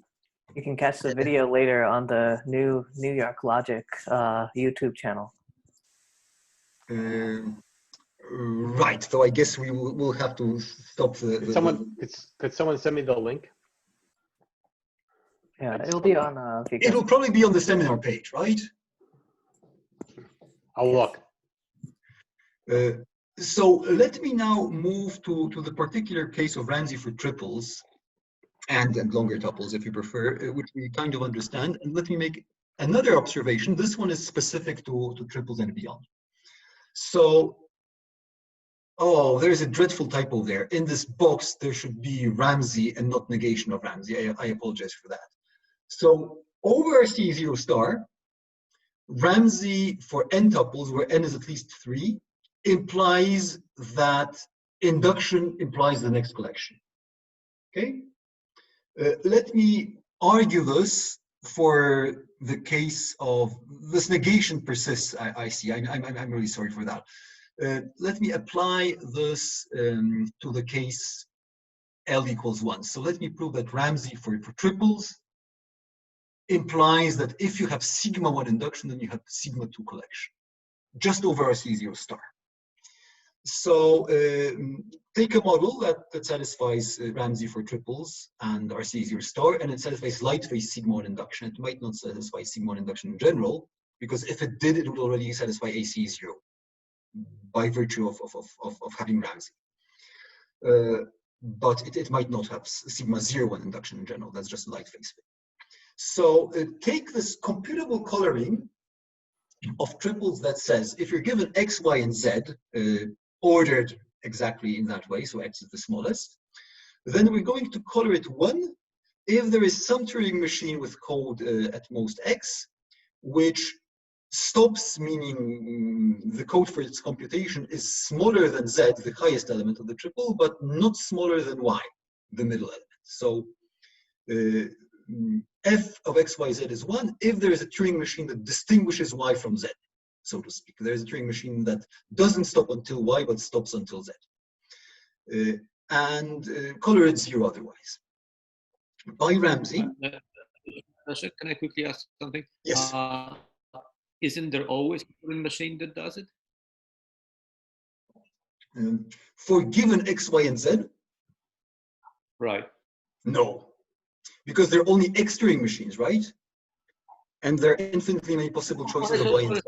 you can catch the video later on the New York Logic YouTube channel. Right. So I guess we'll have to stop could someone send me the link? Yeah, it'll be on. It'll probably be on the seminar page, right? I'll look. So let me now move to the particular case of Ramsey for triples and longer tuples, if you prefer, which we kind of understand. And let me make another observation. This one is specific to triples and beyond. So, oh, there's a dreadful typo there. In this box, there should be Ramsey and not negation of Ramsey. I apologize for that. So over RCA0 star, Ramsey for n tuples, where n is at least 3, implies that induction implies the next collection. Okay, let me argue this for the case of this negation persists. I see. I'm really sorry for that. Let me apply this to the case L equals 1. So let me prove that Ramsey for triples implies that if you have sigma 1 induction, then you have sigma 2 collection, just over RC0 star. So take a model that satisfies Ramsey for triples and RC0 star, and it satisfies light phase sigma 1 induction. It might not satisfy sigma 1 induction in general, because if it did, it would already satisfy AC0 by virtue of having Ramsey. But it might not have sigma 0 induction in general. That's just a light phase thing. So take this computable coloring of triples that says if you're given x, y, and z ordered exactly in that way, so x is the smallest, then we're going to color it 1 if there is some Turing machine with code at most x, which stops, meaning the code for its computation is smaller than z, the highest element of the triple, but not smaller than y, the middle element. So f of x, y, z is 1 if there is a Turing machine that distinguishes y from z, so to speak. There is a Turing machine that doesn't stop until y, but stops until z. Color it 0 otherwise. By Ramsey. Leszek, can I quickly ask something? Yes. Isn't there always a Turing machine that does it? For given x, y, and z? Right. No, because there are only x Turing machines, right? And there are infinitely many possible choices of y and z.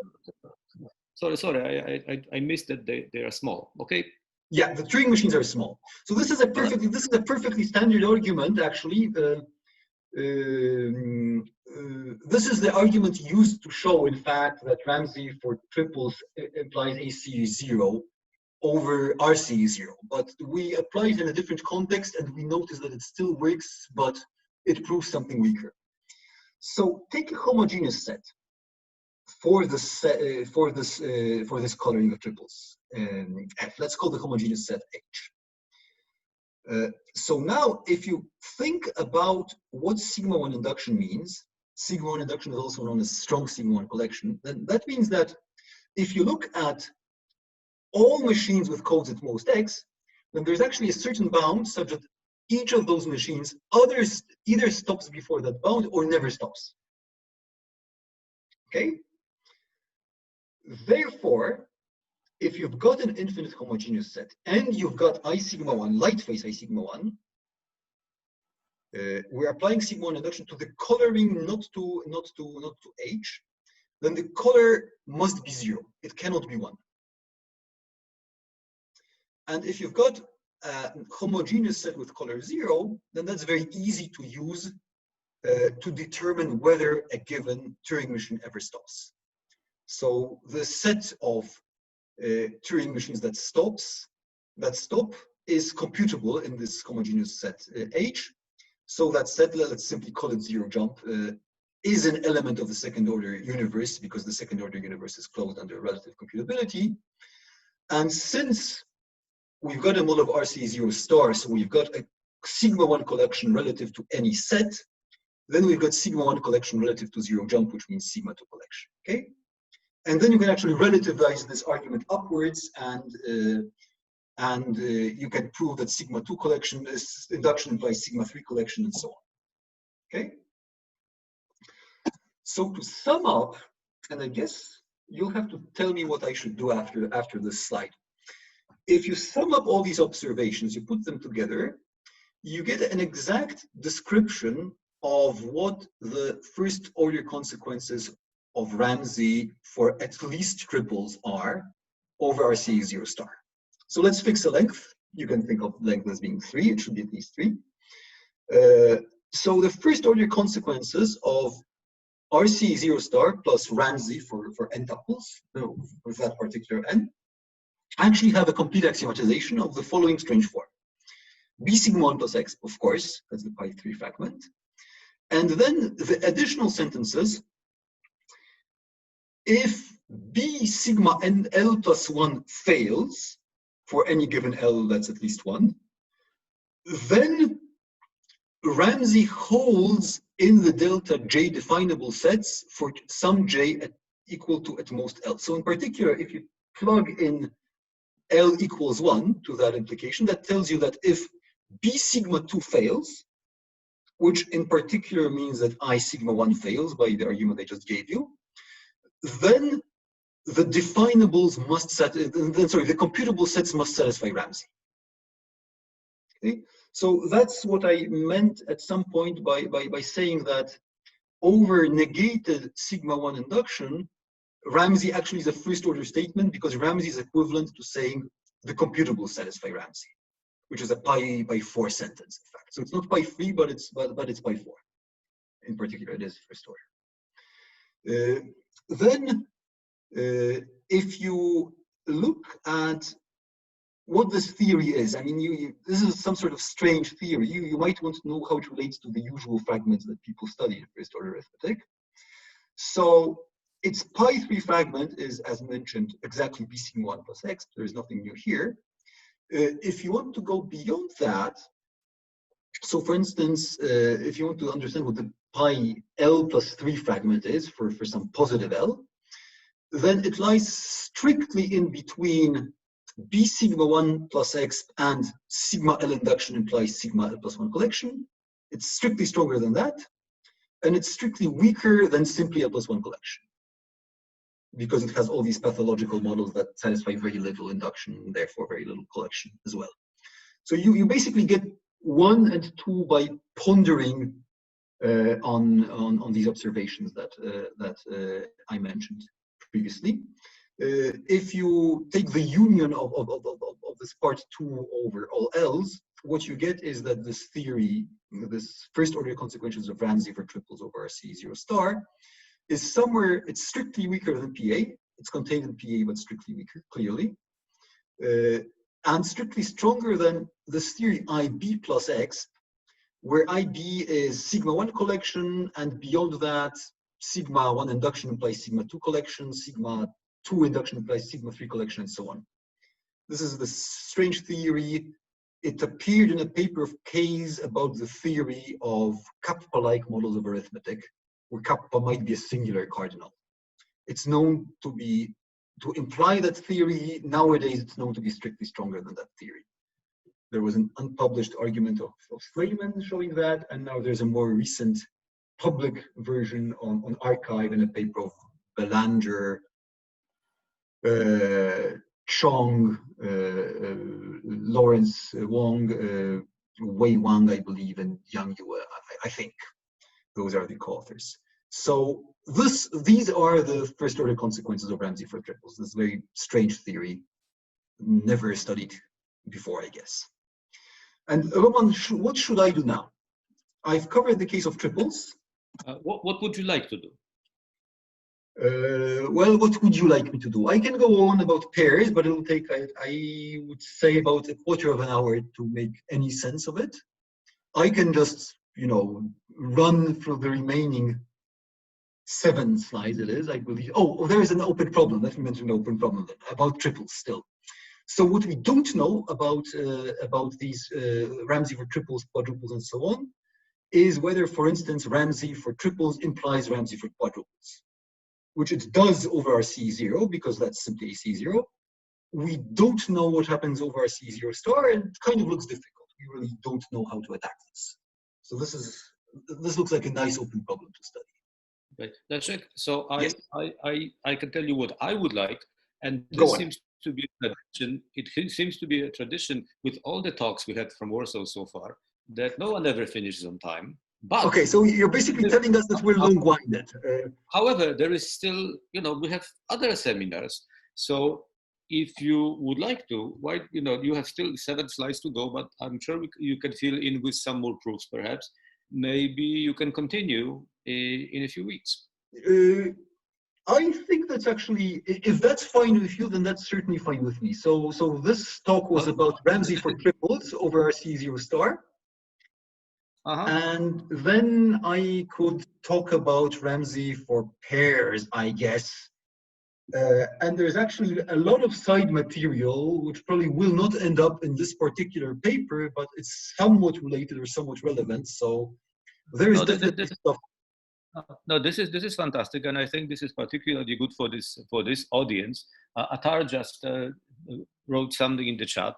Sorry, I missed that they are small. Okay. Yeah, the Turing machines are small. So this is a perfectly standard argument, actually. This is the argument used to show, in fact, that Ramsey for triples implies AC0 over RCA0. But we apply it in a different context, and we notice that it still works, but it proves something weaker. So take a homogeneous set for this coloring of triples. F. Let's call the homogeneous set H. So now, if you think about what sigma 1 induction means, sigma 1 induction is also known as strong sigma 1 collection, then that means that if you look at all machines with codes at most x, then there's actually a certain bound such that each of those machines either stops before that bound or never stops. Okay? Therefore, if you've got an infinite homogeneous set and you've got I sigma 1, light phase I sigma 1, we're applying sigma 1 induction to the coloring, not to H, then the color must be 0. It cannot be 1. And if you've got a homogeneous set with color 0, then that's very easy to use to determine whether a given Turing machine ever stops. So the set of Turing machines that stop is computable in this homogeneous set H. So that set, let's simply call it 0 jump, is an element of the second order universe because the second order universe is closed under relative computability. And since we've got a model of RCA0 star, so we've got a sigma 1 collection relative to any set, then we've got sigma 1 collection relative to 0 jump, which means sigma 2 collection. Okay? And then you can actually relativize this argument upwards, and you can prove that sigma 2 collection is induction implies sigma 3 collection, and so on. Okay. So to sum up, and I guess you'll have to tell me what I should do after this slide. If you sum up all these observations, you put them together, you get an exact description of what the first order consequences of Ramsey for at least triples are over RCA0 star. So let's fix a length. You can think of length as being 3. It should be at least 3. So the first order consequences of RCA0 star plus Ramsey for n tuples, with that particular n, actually have a complete axiomatization of the following strange form. B sigma 1 plus x, of course, that's the pi 3 fragment. And then the additional sentences, if B sigma n L plus 1 fails, for any given L that's at least 1, then Ramsey holds in the delta J definable sets for some J equal to at most L. So in particular, if you plug in L equals 1 to that implication, that tells you that if B sigma 2 fails, which in particular means that I sigma 1 fails by the argument I just gave you, then the definables must the computable sets must satisfy Ramsey. Okay? So that's what I meant at some point by saying that over negated sigma 1 induction, Ramsey actually is a first order statement because Ramsey is equivalent to saying the computable satisfy Ramsey, which is a pi by 4 sentence, in fact. So it's not pi 3, but it's pi 4. In particular, it is first order. Then, if you look at what this theory is, I mean, this is some sort of strange theory. You might want to know how it relates to the usual fragments that people study in first order arithmetic. So its pi 3 fragment is, as mentioned, exactly B sigma 1 plus x. There is nothing new here. If you want to go beyond that, So for instance, if you want to understand what the pi L plus 3 fragment is for some positive L, then it lies strictly in between B sigma 1 plus X and sigma L induction implies sigma L plus 1 collection. It's strictly stronger than that. And it's strictly weaker than simply L plus 1 collection, because it has all these pathological models that satisfy very little induction and therefore very little collection as well. So you basically get 1 and 2 by pondering on these observations that I mentioned previously. If you take the union of this part 2 over all L's, what you get is that this theory, this first order consequences of Ramsey for triples over RCA0 star, is somewhere, it's strictly weaker than PA. It's contained in PA, but strictly weaker, clearly. And strictly stronger than this theory IB plus X, where IB is sigma 1 collection, and beyond that, sigma 1 induction implies sigma 2 collection, sigma 2 induction implies sigma 3 collection, and so on. This is the strange theory. It appeared in a paper of Kay's about the theory of kappa-like models of arithmetic, where kappa might be a singular cardinal. It's known to imply that theory. Nowadays, it's known to be strictly stronger than that theory. There was an unpublished argument of Slayman showing that, and now there's a more recent public version on arXiv in a paper of Belanger, Chong, Lawrence Wong, Wei Wang, I believe, and Yang Yue, I think. Those are the co-authors. So these are the first order consequences of Ramsey for triples. This very strange theory, never studied before, I guess. And Roman, what should I do now? I've covered the case of triples. What would you like to do? Well, what would you like me to do? I can go on about pairs, but it'll take, I would say, about a quarter of an hour to make any sense of it. I can just, run through the remaining 7 slides, it is, I believe. Oh, there is an open problem. Let me mention an open problem then, about triples still. So what we don't know about these Ramsey for triples, quadruples, and so on, is whether, for instance, Ramsey for triples implies Ramsey for quadruples, which it does over RCA0 because that's simply AC0. We don't know what happens over RCA0 star, and it kind of looks difficult. We really don't know how to attack this. So this looks like a nice open problem to study. Right, Leszek, so Yes. I can tell you what I would like, and this seems to be a tradition. It seems to be a tradition with all the talks we had from Warsaw so far, that no one ever finishes on time. But okay, so you're basically telling us that we're long-winded. However, there is still, we have other seminars. So if you would like to, you have still 7 slides to go, but I'm sure you can fill in with some more proofs, perhaps. Maybe you can continue in a few weeks. I think that's actually, if that's fine with you, then that's certainly fine with me. So this talk was about Ramsey for triples over RCA0 star. And then I could talk about Ramsey for pairs, I guess. And there's actually a lot of side material, which probably will not end up in this particular paper, but it's somewhat related or somewhat relevant. So there is definitely stuff. No, this is fantastic, and I think this is particularly good for this audience. Atar just wrote something in the chat,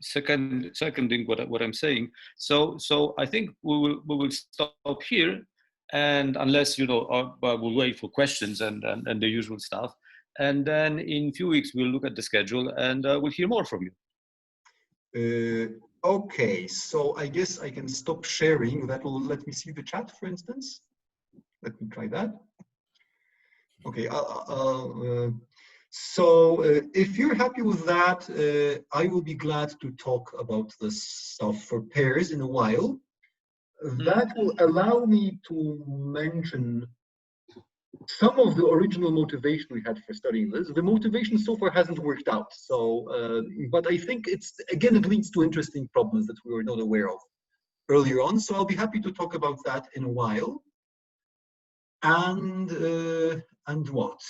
seconding what I'm saying. So I think we will stop here, and unless we'll wait for questions and the usual stuff, and then in a few weeks we'll look at the schedule and we'll hear more from you. Okay, so I guess I can stop sharing. That will let me see the chat, for instance. Let me try that. Okay, so if you're happy with that, I will be glad to talk about this stuff for pairs in a while. That will allow me to mention some of the original motivation we had for studying this. The motivation so far hasn't worked out. So, but I think it leads to interesting problems that we were not aware of earlier on. So I'll be happy to talk about that in a while. And what?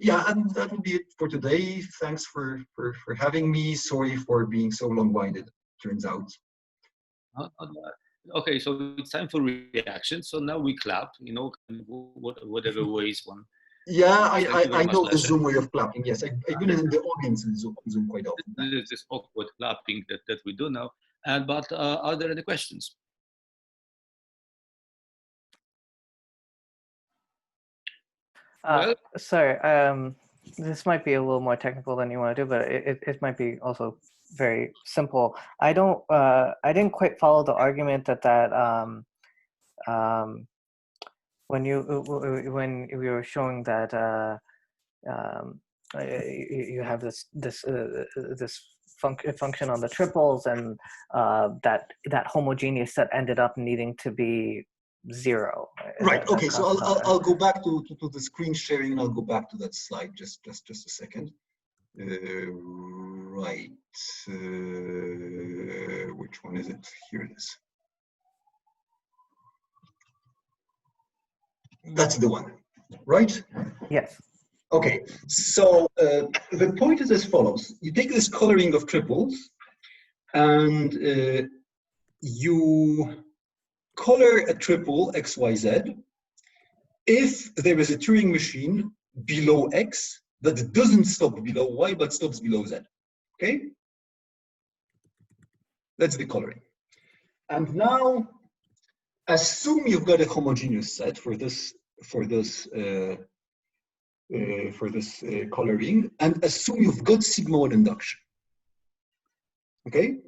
Yeah, and that will be it for today. Thanks for having me. Sorry for being so long-winded, turns out. Okay, so it's time for reaction. So now we clap, whatever ways one. Yeah, Thank you very I much, know the Leszek. Zoom way of clapping. Yes, I've been in the audience in Zoom quite often. There's this awkward clapping that we do now. But are there any questions? Well, sorry, this might be a little more technical than you want to do, but it might be also very simple. I didn't quite follow the argument that when we were showing that you have this function on the triples, and that homogeneous set ended up needing to be 0. Right. Okay. So I'll go back to the screen sharing, and I'll go back to that slide just a second. Right. Which one is it? Here it is. That's the one, right? Yes. Okay. So the point is as follows: you take this coloring of triples, and you color a triple XYZ if there is a Turing machine below X that doesn't stop below Y but stops below Z. Okay? That's the coloring. And now assume you've got a homogeneous set for this coloring, and assume you've got sigma 1 induction. Okay?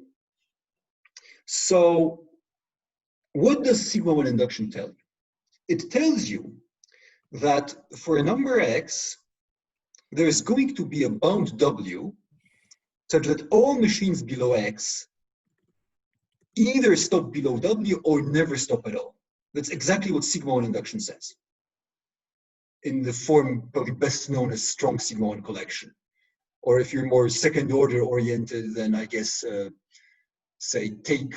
So what does sigma 1 induction tell you? It tells you that for a number X, there is going to be a bound W such that all machines below X either stop below W or never stop at all. That's exactly what sigma 1 induction says, in the form probably best known as strong sigma 1 collection. Or if you're more second order oriented, then I guess say take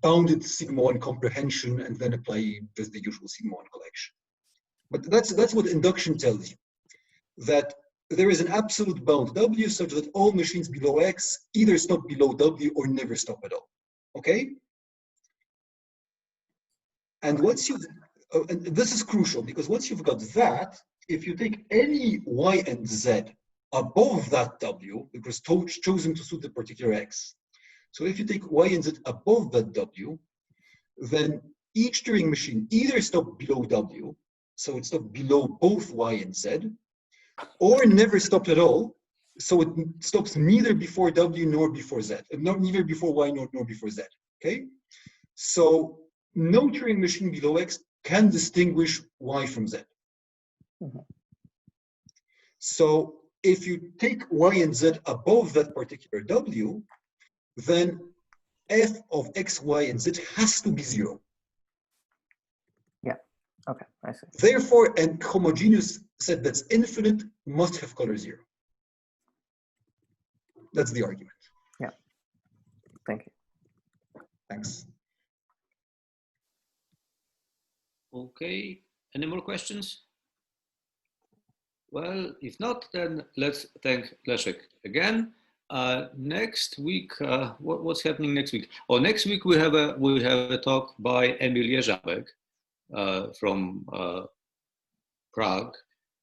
bounded sigma 1 comprehension and then apply just the usual sigma 1 collection. But that's what induction tells you, that there is an absolute bound W such that all machines below X either stop below W or never stop at all. Okay? And once you, and this is crucial, because once you've got that, if you take any Y and Z above that W, it was chosen to suit the particular X. So if you take Y and Z above that W, then each Turing machine either stops below W, so it stops below both Y and Z, or never stopped at all, so it stops neither before W nor before Z, neither before Y nor before Z. Okay? So no Turing machine below X can distinguish Y from Z. Mm-hmm. So if you take Y and Z above that particular W, then f of X, Y, and Z has to be 0. Yeah. Okay, I see. Therefore, a homogeneous set that's infinite must have color 0. That's the argument. Yeah. Thank you. Thanks. Okay. Any more questions? Well, if not, then let's thank Leszek again. Next week, what's happening next week? Oh, next week we have a talk by Emil Jerzabek from Prague,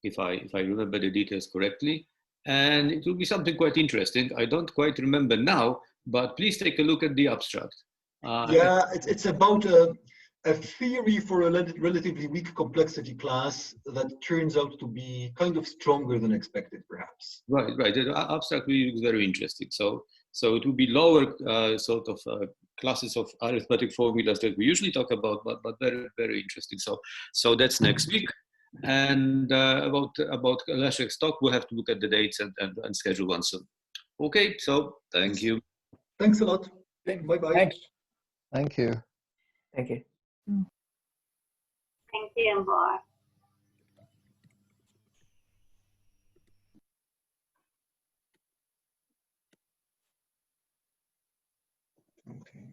if I remember the details correctly, and it will be something quite interesting. I don't quite remember now, but please take a look at the abstract. Yeah, it's about a theory for a relatively weak complexity class that turns out to be kind of stronger than expected, perhaps. Right. The abstract really looks very interesting. So it will be lower sort of classes of arithmetic formulas that we usually talk about, but very, very interesting. So that's next week. And about Leszek's talk, we'll have to look at the dates and schedule one soon. Okay, so thank you. Thanks a lot. Bye-bye. Thanks. Thank you. Thank you. Thank you, boy. Okay.